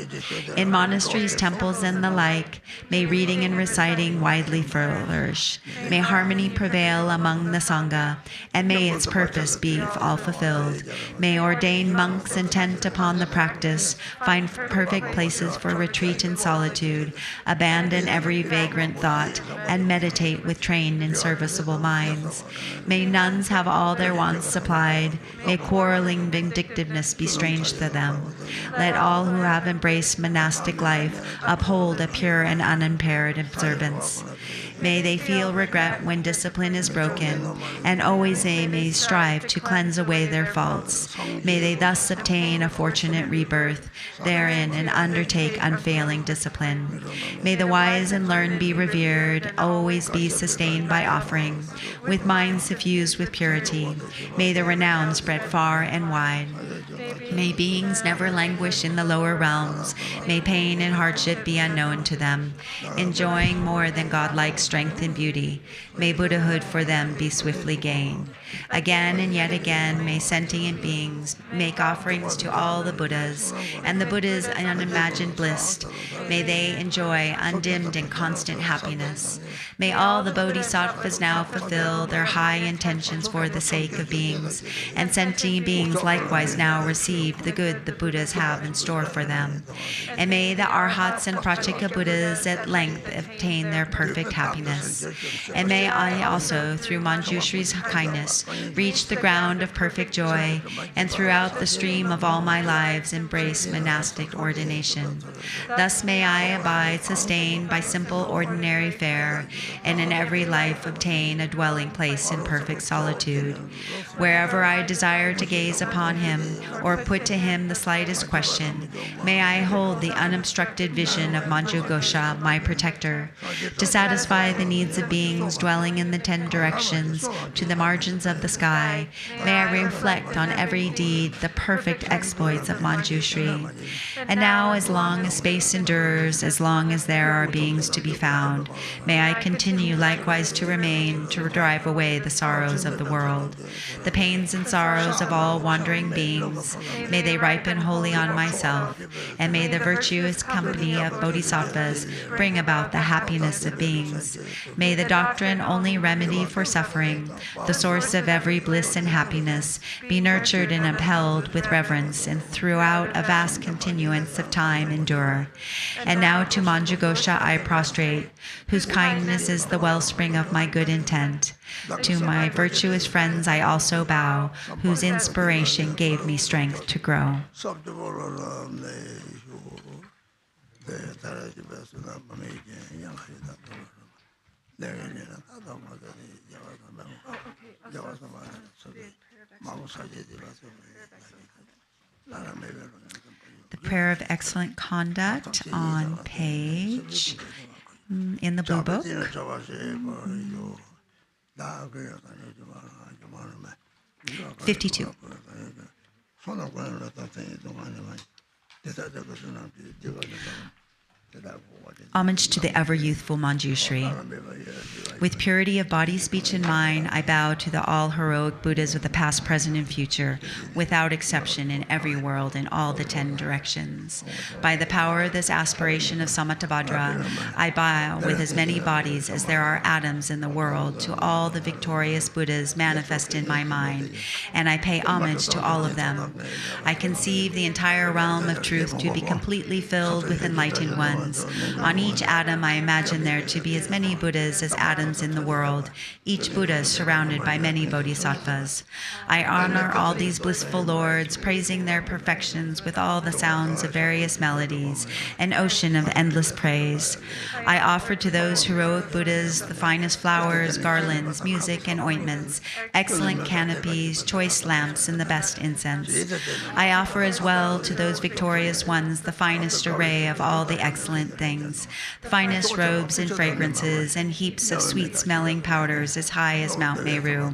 In monasteries, temples, and the like, may reading and reciting widely flourish. May harmony prevail among the Sangha, and may its purpose be all fulfilled. May ordained monks intent upon the practice find perfect places for retreat and solitude, abandon every vagrant thought, and meditate with trained and serviceable minds. May nuns have all their wants supplied. May quarreling vindictiveness be strange to them. Let all who have embraced monastic life uphold a pure and unimpaired observance. May they feel regret when discipline is broken, and always they may strive to cleanse away their faults. May they thus obtain a fortunate rebirth therein and undertake unfailing discipline. May the wise and learned be revered, always be sustained by offering, with minds suffused with purity. May the renown spread far and wide. May beings never languish in the lower realms. May pain and hardship be unknown to them, enjoying more than godlike strength and beauty. May Buddhahood for them be swiftly gained. Again and yet again, may sentient beings make offerings to all the Buddhas, and the Buddha's unimagined bliss. May they enjoy undimmed and constant happiness. May all the bodhisattvas now fulfill their high intentions for the sake of beings, and sentient beings likewise now receive the good the Buddhas have in store for them. And may the Arhats and Pratyeka Buddhas at length obtain their perfect happiness. And may I also, through Manjushri's kindness, reach the ground of perfect joy, and throughout the stream of all my lives embrace monastic ordination. Thus may I abide sustained by simple ordinary fare, and in every life obtain a dwelling place in perfect solitude. Wherever I desire to gaze upon him, or put to him the slightest question, may I hold the unobstructed vision of Manjughosha, my protector, to satisfy the needs of beings dwelling in the 10 directions to the margins of the sky. May I reflect on every deed the perfect exploits of Manjushri. And now, as long as space endures, as long as there are beings to be found, may I continue likewise to remain, to drive away the sorrows of the world, the pains and sorrows of all wandering beings. May they ripen wholly on myself, and may the virtuous company of bodhisattvas bring about the happiness of beings. May the doctrine only remedy for suffering, the source of every bliss and happiness, be nurtured and upheld with reverence, and throughout a vast continuance of time endure. And now to Manjughosha I prostrate, whose kindness is the wellspring of my good intent. To my virtuous friends I also bow, whose inspiration gave me strength to grow. The prayer of excellent conduct on page in the blue book. 52. Homage to the ever-youthful Manjushri. With purity of body, speech, and mind, I bow to the all-heroic Buddhas of the past, present, and future, without exception in every world in all the 10 directions. By the power of this aspiration of Samattabhadra, I bow with as many bodies as there are atoms in the world to all the victorious Buddhas manifest in my mind, and I pay homage to all of them. I conceive the entire realm of truth to be completely filled with enlightened ones. On each atom, I imagine there to be as many Buddhas as atoms in the world, each Buddha surrounded by many bodhisattvas. I honor all these blissful lords, praising their perfections with all the sounds of various melodies, an ocean of endless praise. I offer to those heroic Buddhas the finest flowers, garlands, music, and ointments, excellent canopies, choice lamps, and the best incense. I offer as well to those victorious ones the finest array of all the excellent things, the finest robes and fragrances, and heaps of sweet-smelling powders as high as Mount Meru.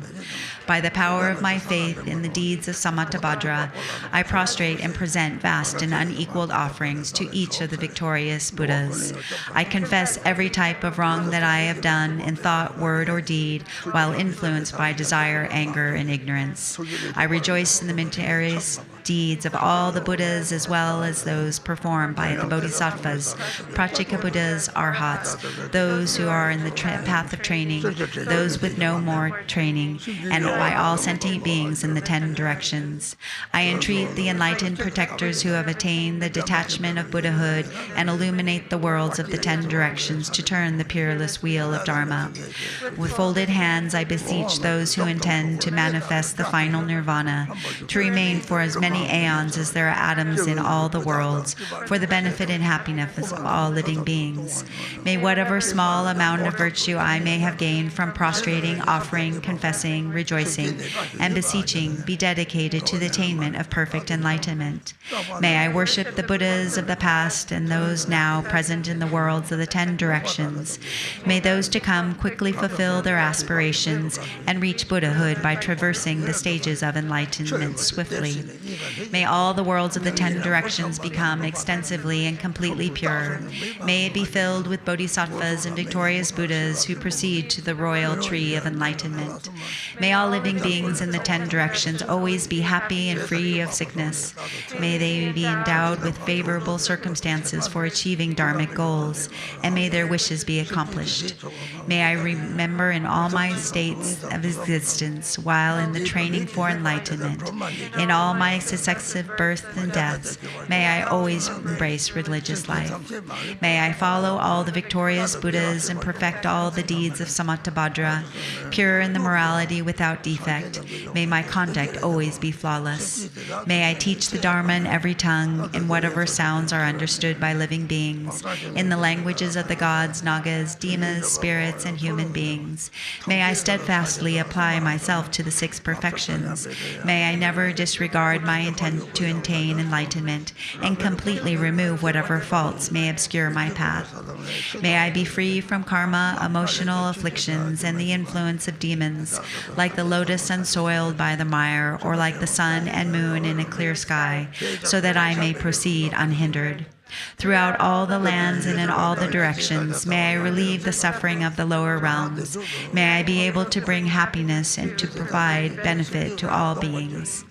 By the power of my faith in the deeds of Samattabhadra, I prostrate and present vast and unequaled offerings to each of the victorious Buddhas. I confess every type of wrong that I have done in thought, word, or deed, while influenced by desire, anger, and ignorance. I rejoice in the meritorious deeds of all the Buddhas as well as those performed by the Bodhisattvas, Pratyeka Buddhas, Arhats, those who are in the path of training, those with no more training, and by all sentient beings in the 10 directions. I entreat the enlightened protectors who have attained the detachment of Buddhahood and illuminate the worlds of the 10 directions to turn the peerless wheel of Dharma. With folded hands, I beseech those who intend to manifest the final nirvana to remain for as many aeons as there are atoms in all the worlds, for the benefit and happiness of all living beings. May whatever small amount of virtue I may have gained from prostrating, offering, confessing, rejoicing, and beseeching be dedicated to the attainment of perfect enlightenment. May I worship the Buddhas of the past and those now present in the worlds of the 10 directions. May those to come quickly fulfill their aspirations and reach Buddhahood by traversing the stages of enlightenment swiftly. May all the worlds of the 10 directions become extensively and completely pure. May it be filled with bodhisattvas and victorious Buddhas who proceed to the royal tree of enlightenment. May all living beings in the 10 directions always be happy and free of sickness. May they be endowed with favorable circumstances for achieving dharmic goals, and may their wishes be accomplished. May I remember in all my states of existence, while in the training for enlightenment, in all my successive births and deaths, may I always embrace religious life. May I follow all the victorious Buddhas and perfect all the deeds of Samattabhadra, pure in the morality without defect. May my conduct always be flawless. May I teach the Dharma in every tongue, in whatever sounds are understood by living beings, in the languages of the gods, nagas, demons, spirits, and human beings. May I steadfastly apply myself to the 6 perfections. May I never disregard my intent to attain enlightenment and completely remove whatever faults may obscure my path. May I be free from karma, emotional afflictions, and the influence of demons, like the lotus unsoiled by the mire, or like the sun and moon in a clear sky, so that I may proceed unhindered. Throughout all the lands and in all the directions, may I relieve the suffering of the lower realms. May I be able to bring happiness and to provide benefit to all beings.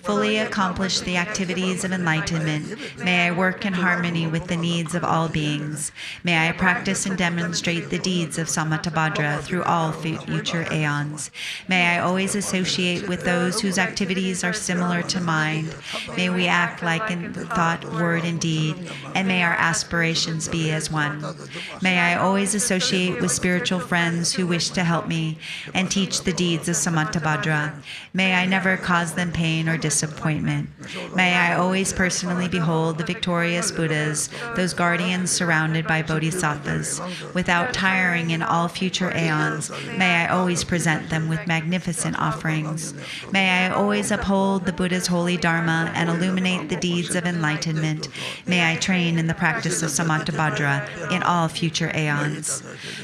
fully accomplish the activities of enlightenment. May I work in harmony with the needs of all beings. May I practice and demonstrate the deeds of Samattabhadra through all future aeons. May I always associate with those whose activities are similar to mine. May we act like in thought, word, and deed, and may our aspirations be as one. May I always associate with spiritual friends who wish to help me and teach the deeds of Samattabhadra. May I never cause them pain or disappointment. May I always personally behold the victorious Buddhas, those guardians surrounded by bodhisattvas. Without tiring in all future aeons, may I always present them with magnificent offerings. May I always uphold the Buddha's holy Dharma and illuminate the deeds of enlightenment. May I train in the practice of Samattabhadra in all future aeons.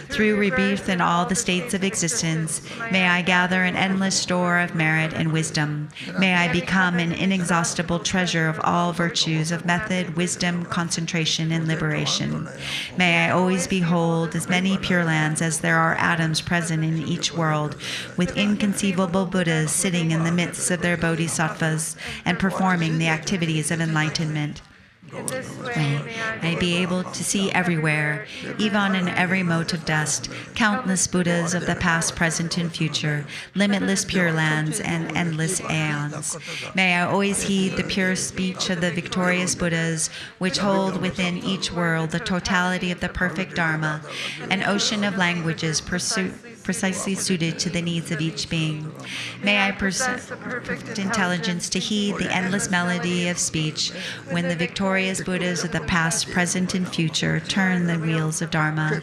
Through rebirth in all the states of existence, may I gather an endless store of merit and wisdom. May I become an inexhaustible treasure of all virtues of method, wisdom, concentration, and liberation. May I always behold as many pure lands as there are atoms present in each world, with inconceivable Buddhas sitting in the midst of their bodhisattvas and performing the activities of enlightenment. May I be able to see everywhere, even in every mote of dust, countless Buddhas of the past, present, and future, limitless pure lands, and endless aeons. May I always heed the pure speech of the victorious Buddhas, which hold within each world the totality of the perfect Dharma, an ocean of languages precisely suited to the needs of each being. May I possess perfect intelligence to heed the endless melody of speech when the victorious Buddhas of the past, present, and future turn the wheels of Dharma.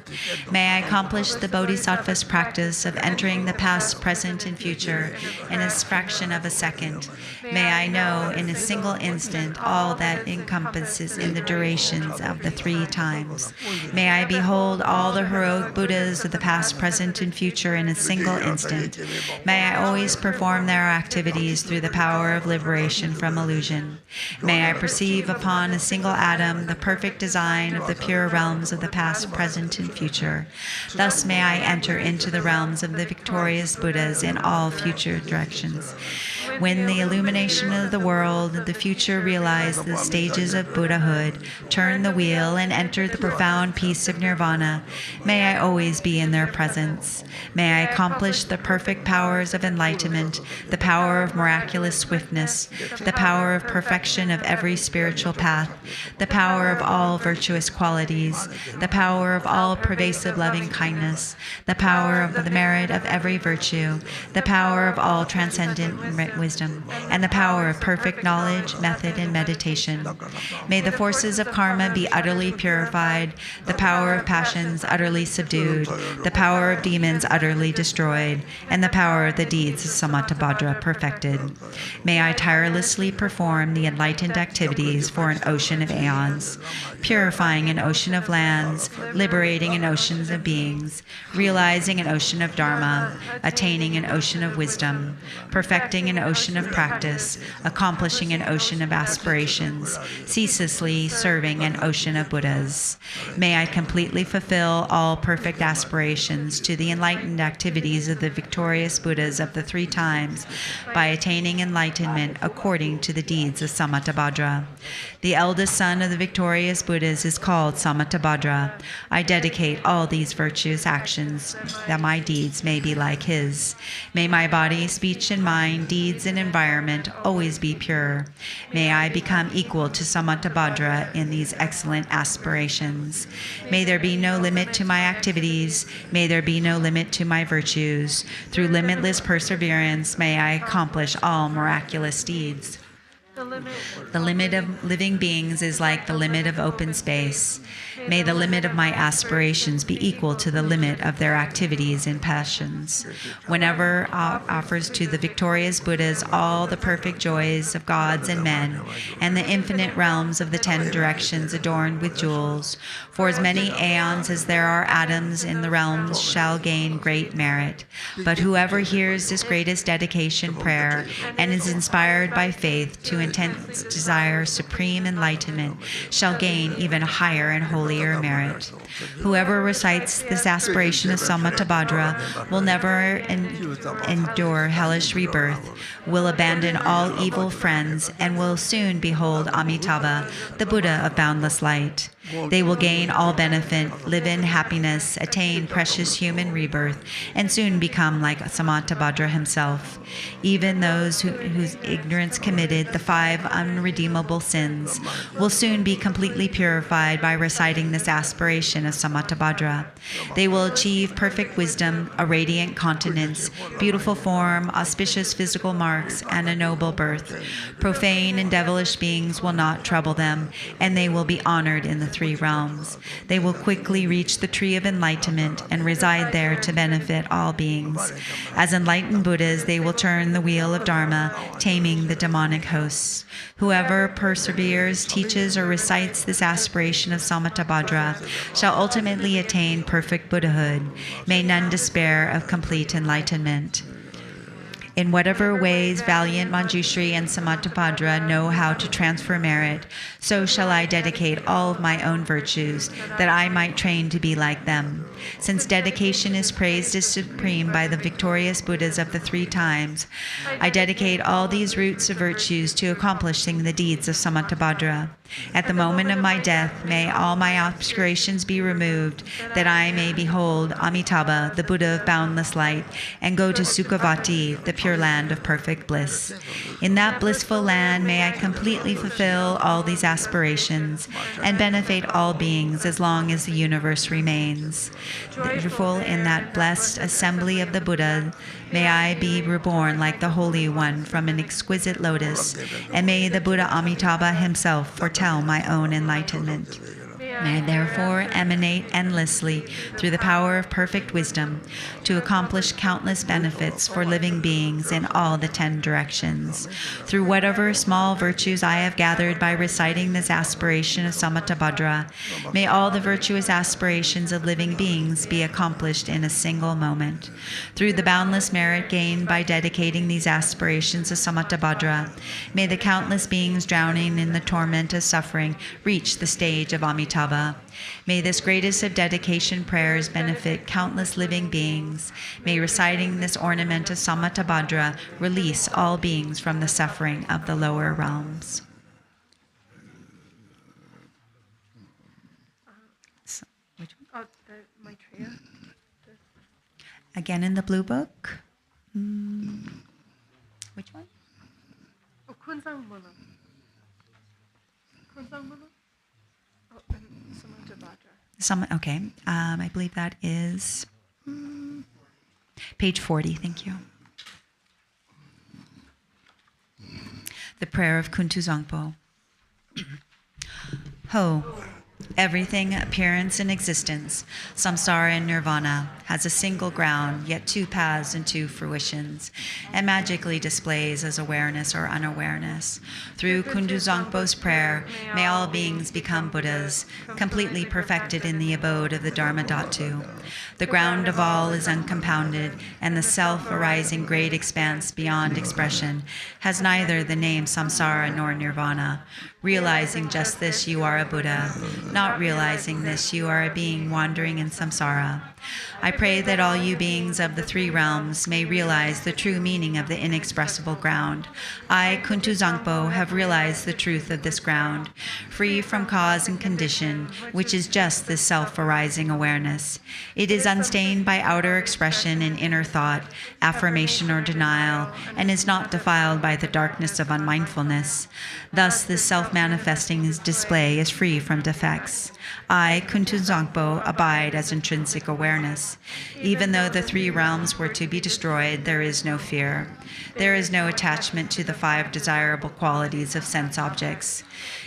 May I accomplish the Bodhisattva's practice of entering the past, present, and future in a fraction of a second. May I know in a single instant all that encompasses in the durations of the 3 times. May I behold all the heroic Buddhas of the past, present, and future in a single instant. May I always perform their activities through the power of liberation from illusion. May I perceive upon a single atom the perfect design of the pure realms of the past, present, and future. Thus may I enter into the realms of the victorious Buddhas in all future directions. When the illumination of the world of the future realize the stages of Buddhahood, turn the wheel, and enter the profound peace of nirvana, may I always be in their presence. May I accomplish the perfect powers of enlightenment, the power of miraculous swiftness, the power of perfection of every spiritual path, the power of all virtuous qualities, the power of all pervasive loving kindness, the power of the merit of every virtue, the power of all transcendent wisdom, and the power of perfect knowledge, method, and meditation. May the forces of karma be utterly purified, the power of passions utterly subdued, the power of demons utterly destroyed, and the power of the deeds of Samattabhadra perfected. May I tirelessly perform the enlightened activities for an ocean of aeons, purifying an ocean of lands, liberating an ocean of beings, realizing an ocean of dharma, attaining an ocean of wisdom, perfecting an ocean of practice, accomplishing an ocean of aspirations, ceaselessly serving an ocean of Buddhas. May I completely fulfill all perfect aspirations to the enlightened activities of the victorious Buddhas of the 3 times by attaining enlightenment according to the deeds of Samattabhadra. The eldest son of the victorious Buddhas is called Samattabhadra. I dedicate all these virtuous actions that my deeds may be like his. May my body, speech, and mind, deeds, and environment always be pure. May I become equal to Samattabhadra in these excellent aspirations. May there be no limit to my activities. May there be no limit to my virtues. Through limitless perseverance, may I accomplish all miraculous deeds. The limit of living beings is like the limit of open space. May the limit of my aspirations be equal to the limit of their activities and passions. Whenever offers to the victorious Buddhas all the perfect joys of gods and men, and the infinite realms of the 10 directions adorned with jewels, for as many aeons as there are atoms in the realms shall gain great merit. But whoever hears this greatest dedication prayer and is inspired by faith to intense desire supreme enlightenment shall gain even higher and holier merit. Whoever recites this aspiration of Samattabhadra will never endure hellish rebirth, will abandon all evil friends, and will soon behold Amitabha, the Buddha of boundless light. They will gain all benefit, live in happiness, attain precious human rebirth, and soon become like Samattabhadra himself. Even those whose ignorance committed the 5 unredeemable sins will soon be completely purified by reciting this aspiration of Samattabhadra. They will achieve perfect wisdom, a radiant countenance, beautiful form, auspicious physical marks, and a noble birth. Profane and devilish beings will not trouble them, and they will be honored in the 3 realms. They will quickly reach the tree of enlightenment and reside there to benefit all beings. As enlightened Buddhas, they will turn the wheel of Dharma, taming the demonic hosts. Whoever perseveres, teaches, or recites this aspiration of Samattabhadra shall ultimately attain perfect Buddhahood. May none despair of complete enlightenment. In whatever ways valiant Manjushri and Samattabhadra know how to transfer merit, so shall I dedicate all of my own virtues, that I might train to be like them. Since dedication is praised as supreme by the victorious Buddhas of the 3 times, I dedicate all these roots of virtues to accomplishing the deeds of Samattabhadra. At the moment of my death, may all my obscurations be removed, that I may behold Amitabha, the Buddha of boundless light, and go to Sukhavati, the pure land of perfect bliss. In that blissful land, may I completely fulfill all these aspirations and benefit all beings as long as the universe remains. Beautiful in that blessed assembly of the Buddha, may I be reborn like the Holy One from an exquisite lotus, and may the Buddha Amitabha himself foretell my own enlightenment. May I therefore emanate endlessly through the power of perfect wisdom to accomplish countless benefits for living beings in all the 10 directions. Through whatever small virtues I have gathered by reciting this aspiration of Samattabhadra, may all the virtuous aspirations of living beings be accomplished in a single moment. Through the boundless merit gained by dedicating these aspirations of Samattabhadra, may the countless beings drowning in the torment of suffering reach the stage of Amitabha. May this greatest of dedication prayers benefit countless living beings. May reciting this ornament of Samattabhadra release all beings from the suffering of the lower realms. Maitreya. Again in the blue book. Which one? Oh, Kunzang Mula. Kunzang Mula? Oh, and Samattabhadra. Okay, I believe that is page 40, thank you. The prayer of Kuntu Zangpo. Ho, everything, appearance and existence, samsara and nirvana, has a single ground, yet 2 paths and 2 fruitions, and magically displays as awareness or unawareness. Through Kuntu Zangpo's prayer, may all beings become Buddhas, completely perfected in the abode of the Dharma Dhatu. The ground of all is uncompounded, and the self-arising great expanse beyond expression has neither the name samsara nor nirvana. Realizing just this, you are a Buddha. Not realizing this, you are a being wandering in samsara. I pray that all you beings of the 3 realms may realize the true meaning of the inexpressible ground. I, Kuntu Zangpo, have realized the truth of this ground, free from cause and condition, which is just this self-arising awareness. It is unstained by outer expression and inner thought, affirmation or denial, and is not defiled by the darkness of unmindfulness. Thus, this self-manifesting display is free from defects. I, Kuntu Zangpo, abide as intrinsic awareness. Even though the 3 realms were to be destroyed, there is no fear. There is no attachment to the 5 desirable qualities of sense objects.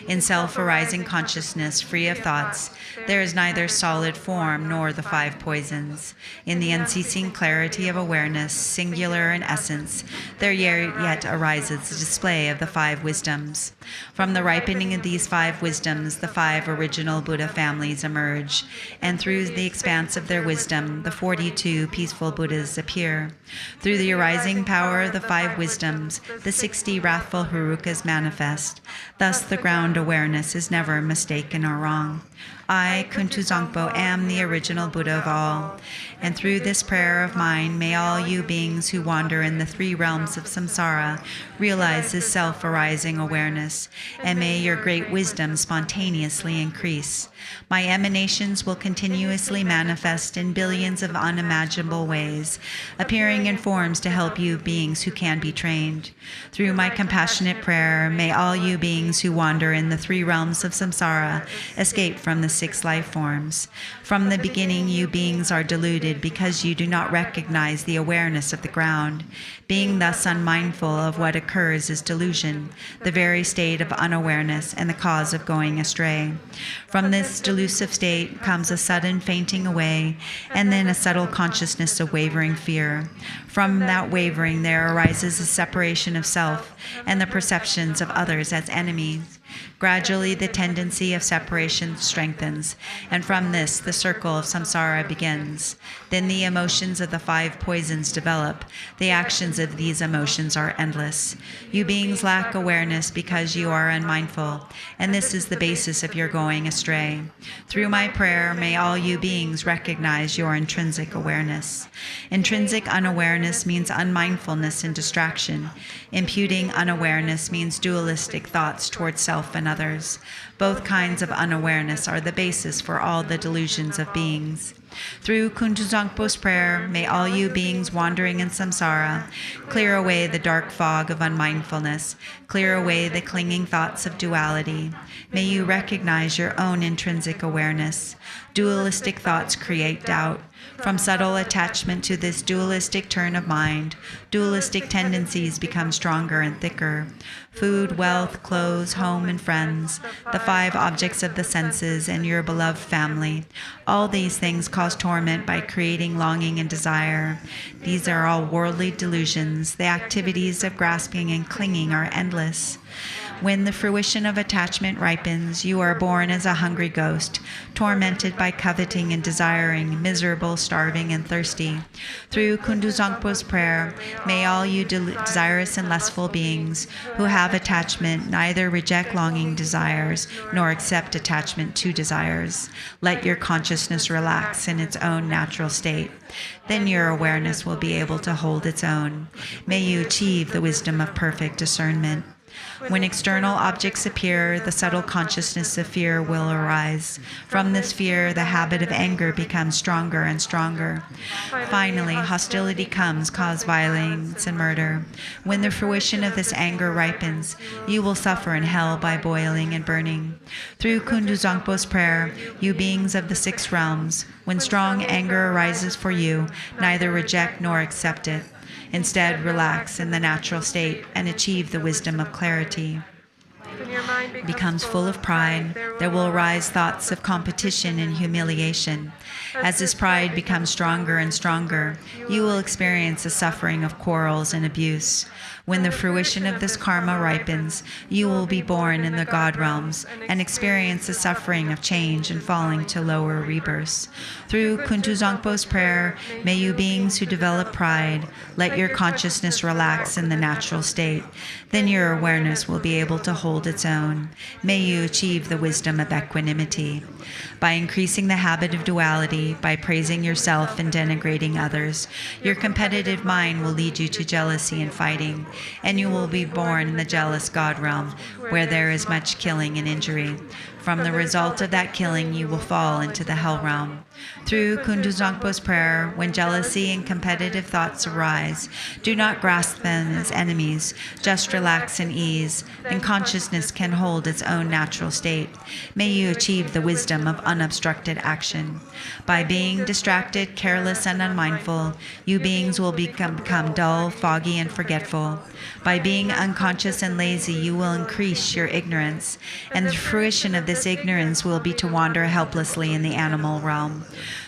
In self-arising consciousness, free of thoughts, there is neither solid form nor the 5 poisons. In the unceasing clarity of awareness, singular in essence, there yet arises the display of the 5 wisdoms. From the ripening of these 5 wisdoms, the 5 original Buddha families emerge, and through the expanse of their wisdom, wisdom, the 42 peaceful Buddhas appear. Through the arising power of the 5 wisdoms, the 60 wrathful Herukas manifest. Thus the ground awareness is never mistaken or wrong. I, Kuntu Zangpo, am the original Buddha of all. And through this prayer of mine, may all you beings who wander in the 3 realms of samsara realize this self-arising awareness, and may your great wisdom spontaneously increase. My emanations will continuously manifest in billions of unimaginable ways, appearing in forms to help you beings who can be trained. Through my compassionate prayer, may all you beings who wander in the 3 realms of samsara escape from the 6 life forms. From the beginning, you beings are deluded because you do not recognize the awareness of the ground. Being thus unmindful of what occurs is delusion, the very state of unawareness and the cause of going astray. From this delusive state comes a sudden fainting away, and then a subtle consciousness of wavering fear. From that wavering there arises a separation of self and the perceptions of others as enemies. Gradually, the tendency of separation strengthens, and from this, the circle of samsara begins. Then the emotions of the 5 poisons develop. The actions of these emotions are endless. You beings lack awareness because you are unmindful, and this is the basis of your going astray. Through my prayer, may all you beings recognize your intrinsic awareness. Intrinsic unawareness means unmindfulness and distraction. Imputing unawareness means dualistic thoughts towards self and others. Both kinds of unawareness are the basis for all the delusions of beings. Through Kuntu Zangpo's prayer, may all you beings wandering in samsara clear away the dark fog of unmindfulness, clear away the clinging thoughts of duality. May you recognize your own intrinsic awareness. Dualistic thoughts create doubt. From subtle attachment to this dualistic turn of mind, dualistic tendencies become stronger and thicker. Food, wealth, clothes, home, and friends, the 5 objects of the senses, and your beloved family. All these things cause torment by creating longing and desire. These are all worldly delusions. The activities of grasping and clinging are endless. When the fruition of attachment ripens, you are born as a hungry ghost, tormented by coveting and desiring, miserable, starving, and thirsty. Through Kuntu Zangpo's prayer, may all you desirous and lustful beings who have attachment neither reject longing desires nor accept attachment to desires. Let your consciousness relax in its own natural state. Then your awareness will be able to hold its own. May you achieve the wisdom of perfect discernment. When external objects appear, the subtle consciousness of fear will arise. From this fear, the habit of anger becomes stronger and stronger. Finally, hostility comes, cause violence and murder. When the fruition of this anger ripens, you will suffer in hell by boiling and burning. Through Kuntu Zangpo's prayer, you beings of the 6 realms, when strong anger arises for you, neither reject nor accept it. Instead, relax in the natural state and achieve the wisdom of clarity. Becomes full of pride, there will arise thoughts of competition and humiliation. As this pride becomes stronger and stronger, you will experience the suffering of quarrels and abuse. When the fruition of this karma ripens, you will be born in the God realms and experience the suffering of change and falling to lower rebirths. Through Kuntu Zangpo's prayer, may you beings who develop pride, let your consciousness relax in the natural state. Then your awareness will be able to hold its own. May you achieve the wisdom of equanimity. By increasing the habit of duality, by praising yourself and denigrating others, your competitive mind will lead you to jealousy and fighting, and you will be born in the jealous God realm, where there is much killing and injury. From the result of that killing, you will fall into the hell realm. Through Kuntu Zangpo's prayer, when jealousy and competitive thoughts arise, do not grasp them as enemies, just relax and ease, and consciousness can hold its own natural state. May you achieve the wisdom of unobstructed action. By being distracted, careless, and unmindful, you beings will become dull, foggy, and forgetful. By being unconscious and lazy, you will increase your ignorance, and the fruition of this ignorance will be to wander helplessly in the animal realm.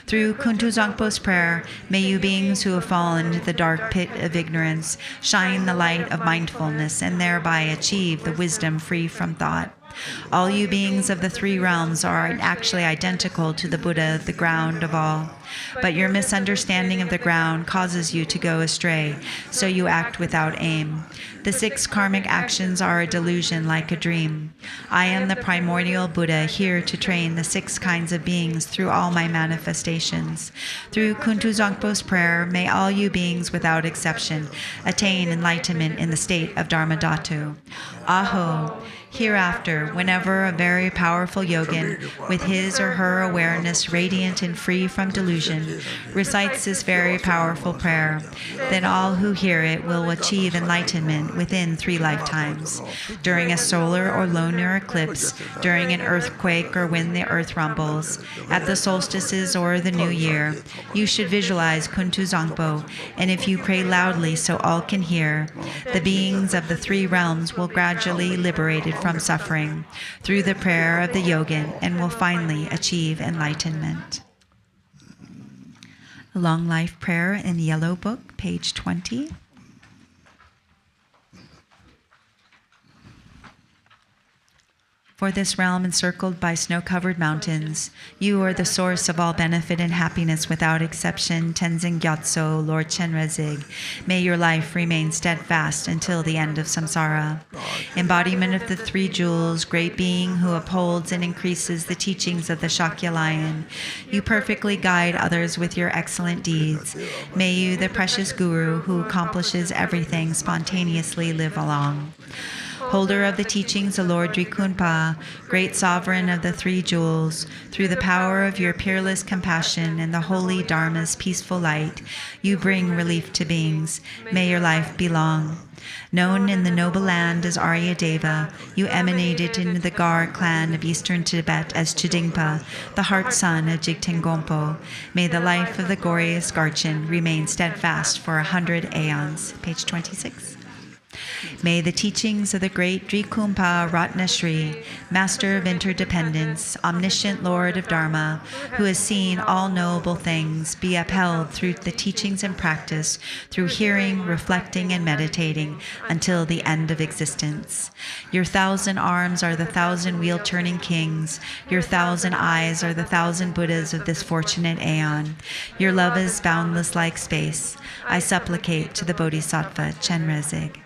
Through Kuntu Zangpo's prayer, may you beings who have fallen into the dark pit of ignorance shine the light of mindfulness and thereby achieve the wisdom free from thought. All you beings of the 3 realms are actually identical to the Buddha, the ground of all. But your misunderstanding of the ground causes you to go astray, so you act without aim. The 6 karmic actions are a delusion like a dream. I am the primordial Buddha, here to train the 6 kinds of beings through all my manifestations. Through Kuntu Zangpo's prayer, may all you beings without exception attain enlightenment in the state of Dharmadhatu. Aho! Hereafter, whenever a very powerful yogin, with his or her awareness radiant and free from delusion, recites this very powerful prayer, then all who hear it will achieve enlightenment within 3 lifetimes. During a solar or lunar eclipse, during an earthquake or when the earth rumbles, at the solstices or the new year, you should visualize Kuntu Zangpo, and if you pray loudly so all can hear, the beings of the 3 realms will gradually liberated from suffering through the prayer of the yogin and will finally achieve enlightenment. A long life prayer in Yellow Book, page 20. For this realm encircled by snow-covered mountains, you are the source of all benefit and happiness without exception, Tenzin Gyatso, Lord Chenrezig. May your life remain steadfast until the end of samsara. Embodiment of the 3 jewels, great being who upholds and increases the teachings of the Shakya lion. You perfectly guide others with your excellent deeds. May you, the precious Guru who accomplishes everything, spontaneously live along. Holder of the teachings of Lord Drikunpa, great sovereign of the 3 jewels, through the power of your peerless compassion and the holy Dharma's peaceful light, you bring relief to beings. May your life be long. Known in the noble land as Aryadeva, you emanated in the Gar clan of eastern Tibet as Chidingpa, the heart son of Jigten Gompo. May the life of the glorious Garchen remain steadfast for 100 aeons. Page 26. May the teachings of the great Drikunpa Ratnashri, Master of Interdependence, Omniscient Lord of Dharma, who has seen all knowable things, be upheld through the teachings and practice, through hearing, reflecting, and meditating, until the end of existence. Your 1,000 arms are the 1,000 wheel-turning kings. Your 1,000 eyes are the 1,000 Buddhas of this fortunate aeon. Your love is boundless like space. I supplicate to the Bodhisattva Chenrezig.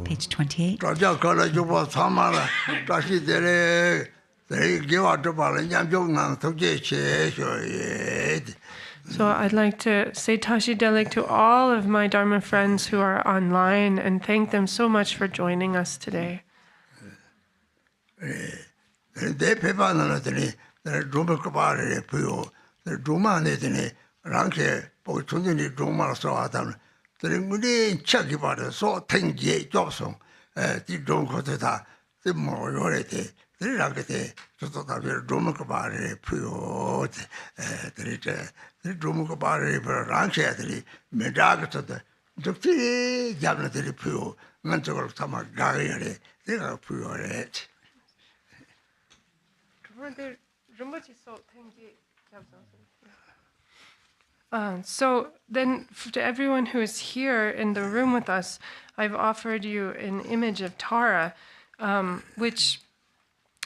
Page 28. So I'd like to say Tashi Delek to all of my Dharma friends who are online and thank them so much for joining us today. 독지 잡는들이 피고 만족을 삼아 가게래 내가 피고래. So then, to everyone who is here in the room with us, I've offered you an image of Tara, which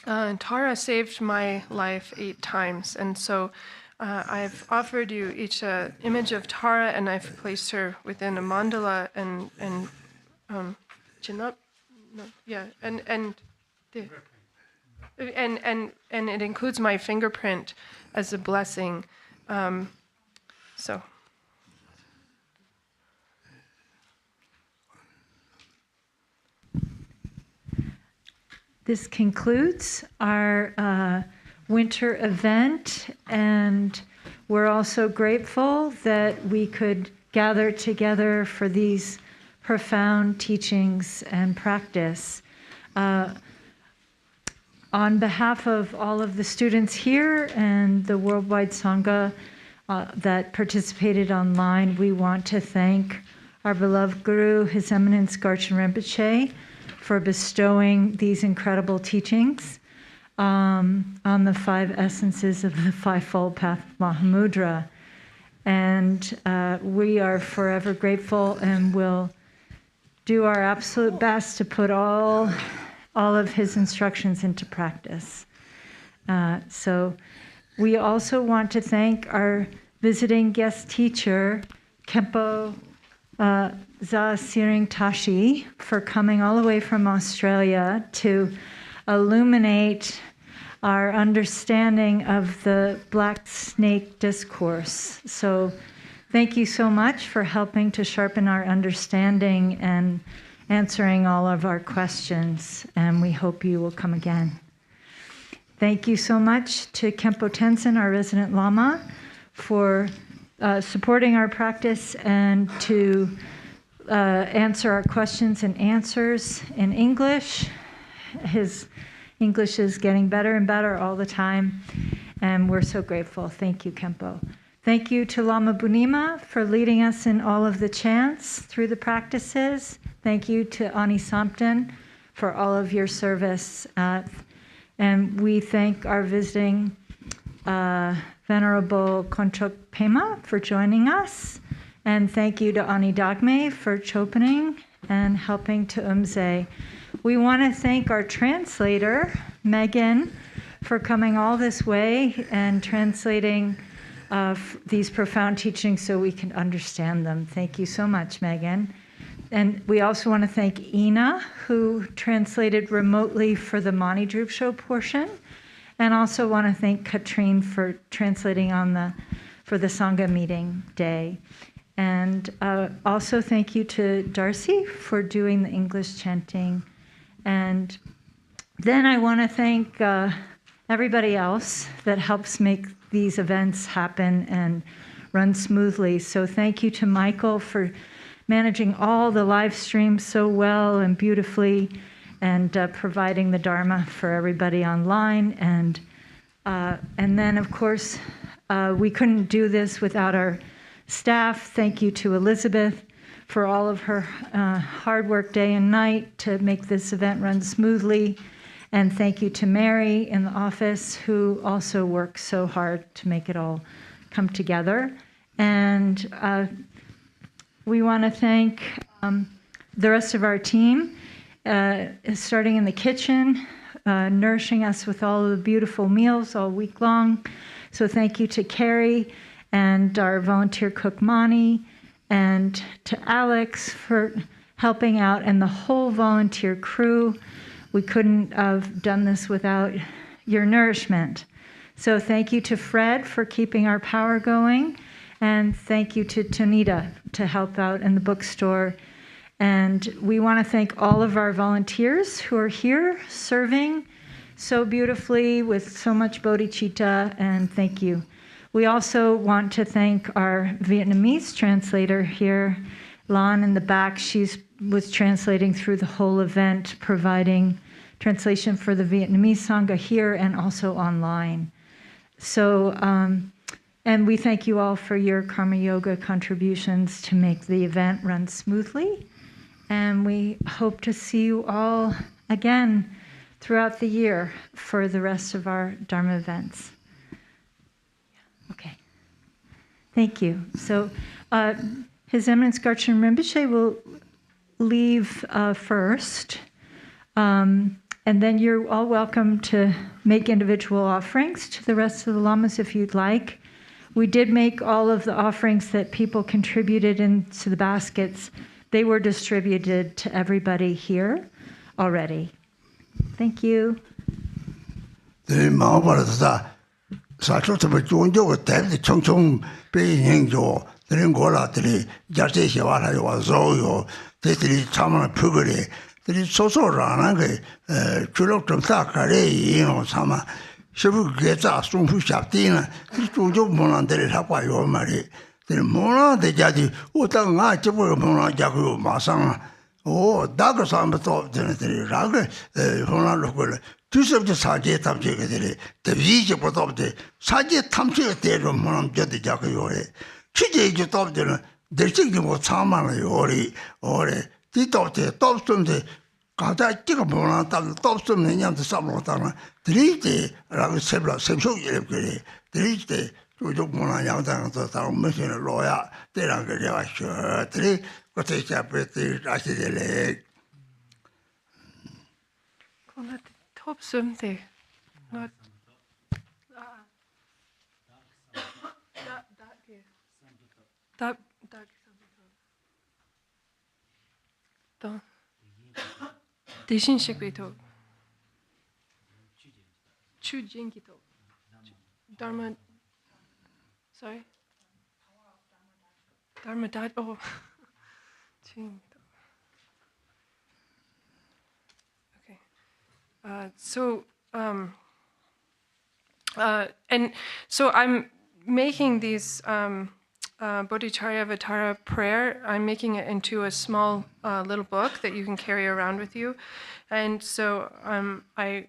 Tara saved my life 8 times, and so I've offered you each an image of Tara, and I've placed her within a mandala and Chinap, no, yeah, and it includes my fingerprint as a blessing. So. This concludes our winter event, and we're also grateful that we could gather together for these profound teachings and practice. On behalf of all of the students here and the Worldwide Sangha that participated online, we want to thank our beloved Guru, His Eminence Garchen Rinpoche, for bestowing these incredible teachings on the 5 essences of the Fivefold Path of Mahamudra. And we are forever grateful and will do our absolute best to put all of his instructions into practice. So we also want to thank our visiting guest teacher, Khenpo Za Siring Tashi, for coming all the way from Australia to illuminate our understanding of the Black Snake Discourse. So thank you so much for helping to sharpen our understanding and answering all of our questions, and we hope you will come again. Thank you so much to Khenpo Tenzin, our resident Lama, for supporting our practice and to answer our questions and answers in English. His English is getting better and better all the time, and we're so grateful. Thank you, Khenpo. Thank you to Lama Bunima for leading us in all of the chants through the practices. Thank you to Ani Sampton for all of your service. And we thank our visiting Venerable Konchok Pema for joining us. And thank you to Ani Dagme for chopening and helping to Umze. We want to thank our translator, Megan, for coming all this way and translating these profound teachings so we can understand them. Thank you so much, Megan. And we also want to thank Ina, who translated remotely for the Mani Drup Show portion. And also want to thank Katrine for translating for the Sangha meeting day. And also thank you to Darcy for doing the English chanting. And then I want to thank everybody else that helps make these events happen and run smoothly. So thank you to Michael for managing all the live streams so well and beautifully, and providing the Dharma for everybody online. And then, of course, we couldn't do this without our staff. Thank you to Elizabeth for all of her hard work day and night to make this event run smoothly. And thank you to Mary in the office, who also works so hard to make it all come together. And we want to thank the rest of our team, starting in the kitchen, nourishing us with all of the beautiful meals all week long. So thank you to Carrie and our volunteer cook, Mani, and to Alex for helping out, and the whole volunteer crew. We couldn't have done this without your nourishment. So thank you to Fred for keeping our power going, and thank you to Tonita to help out in the bookstore. And we want to thank all of our volunteers who are here serving so beautifully with so much bodhicitta, and thank you. We also want to thank our Vietnamese translator here, Lan in the back. She was translating through the whole event, providing translation for the Vietnamese Sangha here and also online. So And we thank you all for your Karma Yoga contributions to make the event run smoothly. And we hope to see you all again throughout the year for the rest of our Dharma events. Okay. Thank you. So His Eminence Garchen Rinpoche will leave first. And then you're all welcome to make individual offerings to the rest of the lamas if you'd like. We did make all of the offerings that people contributed into the baskets. They were distributed to everybody here already. Thank you. The Mahabharata 사초부터 종교가 대비 청청 배행조 그런 거라들이 자세히 와서요. 대들이 참아 표거리 들이 소소라는 게 주로 좀 다가래 이노 참아 시부게 자송 후샵디는 종교 문화들을 하고 요 말이 들 문화들 자지 오다가 저거 문화 자고 마상 오 다그 사람부터 되는들이 라그 혼란을 걸 두서부터 사제 탐지게들이 대비지 보다부터 사제 탐지가 되는 문화 저도 자고 요래 취재지 또들은 대책이 뭐 참아요 요리 오래 뒤도때 또스는데 가다 찍어 보나 딱 또스는 냐도 삼로다나 드리지라고 세블라 sem속 이렇게 드리지 조조 문화 양당도 다 무슨을 로야 때랑 그래가지고 드리 그때 잡을 아시들래 Kon top sumte. Not that 또 대신 식비도 추진기도 Dharma sorry Dharma dad oh 추진기도 okay and so I'm making these Bodhicharya Vatara prayer. I'm making it into a small little book that you can carry around with you. And so I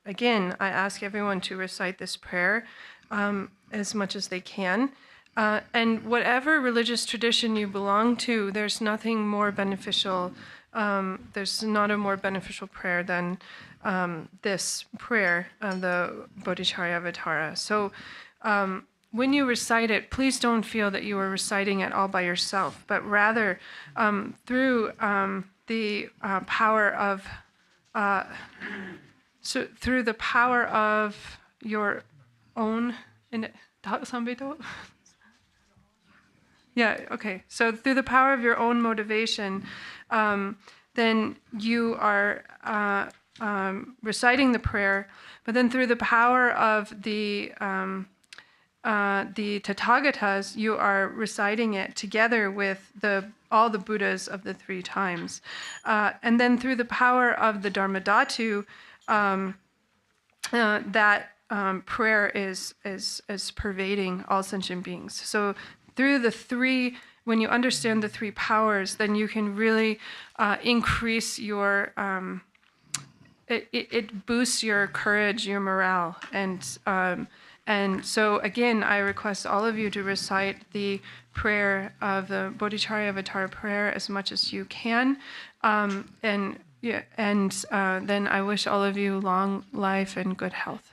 ask everyone to recite this prayer as much as they can. And whatever religious tradition you belong to, there's nothing more beneficial. There's not a more beneficial prayer than this prayer, the Bodhicharya Vatara. So when you recite it, please don't feel that you are reciting it all by yourself, but rather through the power of your own. Yeah. Okay. So through the power of your own motivation, then you are reciting the prayer. But then through the power of the Tathagatas, you are reciting it together with all the Buddhas of the 3 times. And then through the power of the Dharmadhatu, that prayer is pervading all sentient beings. So through the 3, when you understand the 3 powers, then you can really increase your, it boosts your courage, your morale, and so again, I request all of you to recite the prayer of the Bodhicharya Vatara prayer as much as you can, and then I wish all of you long life and good health.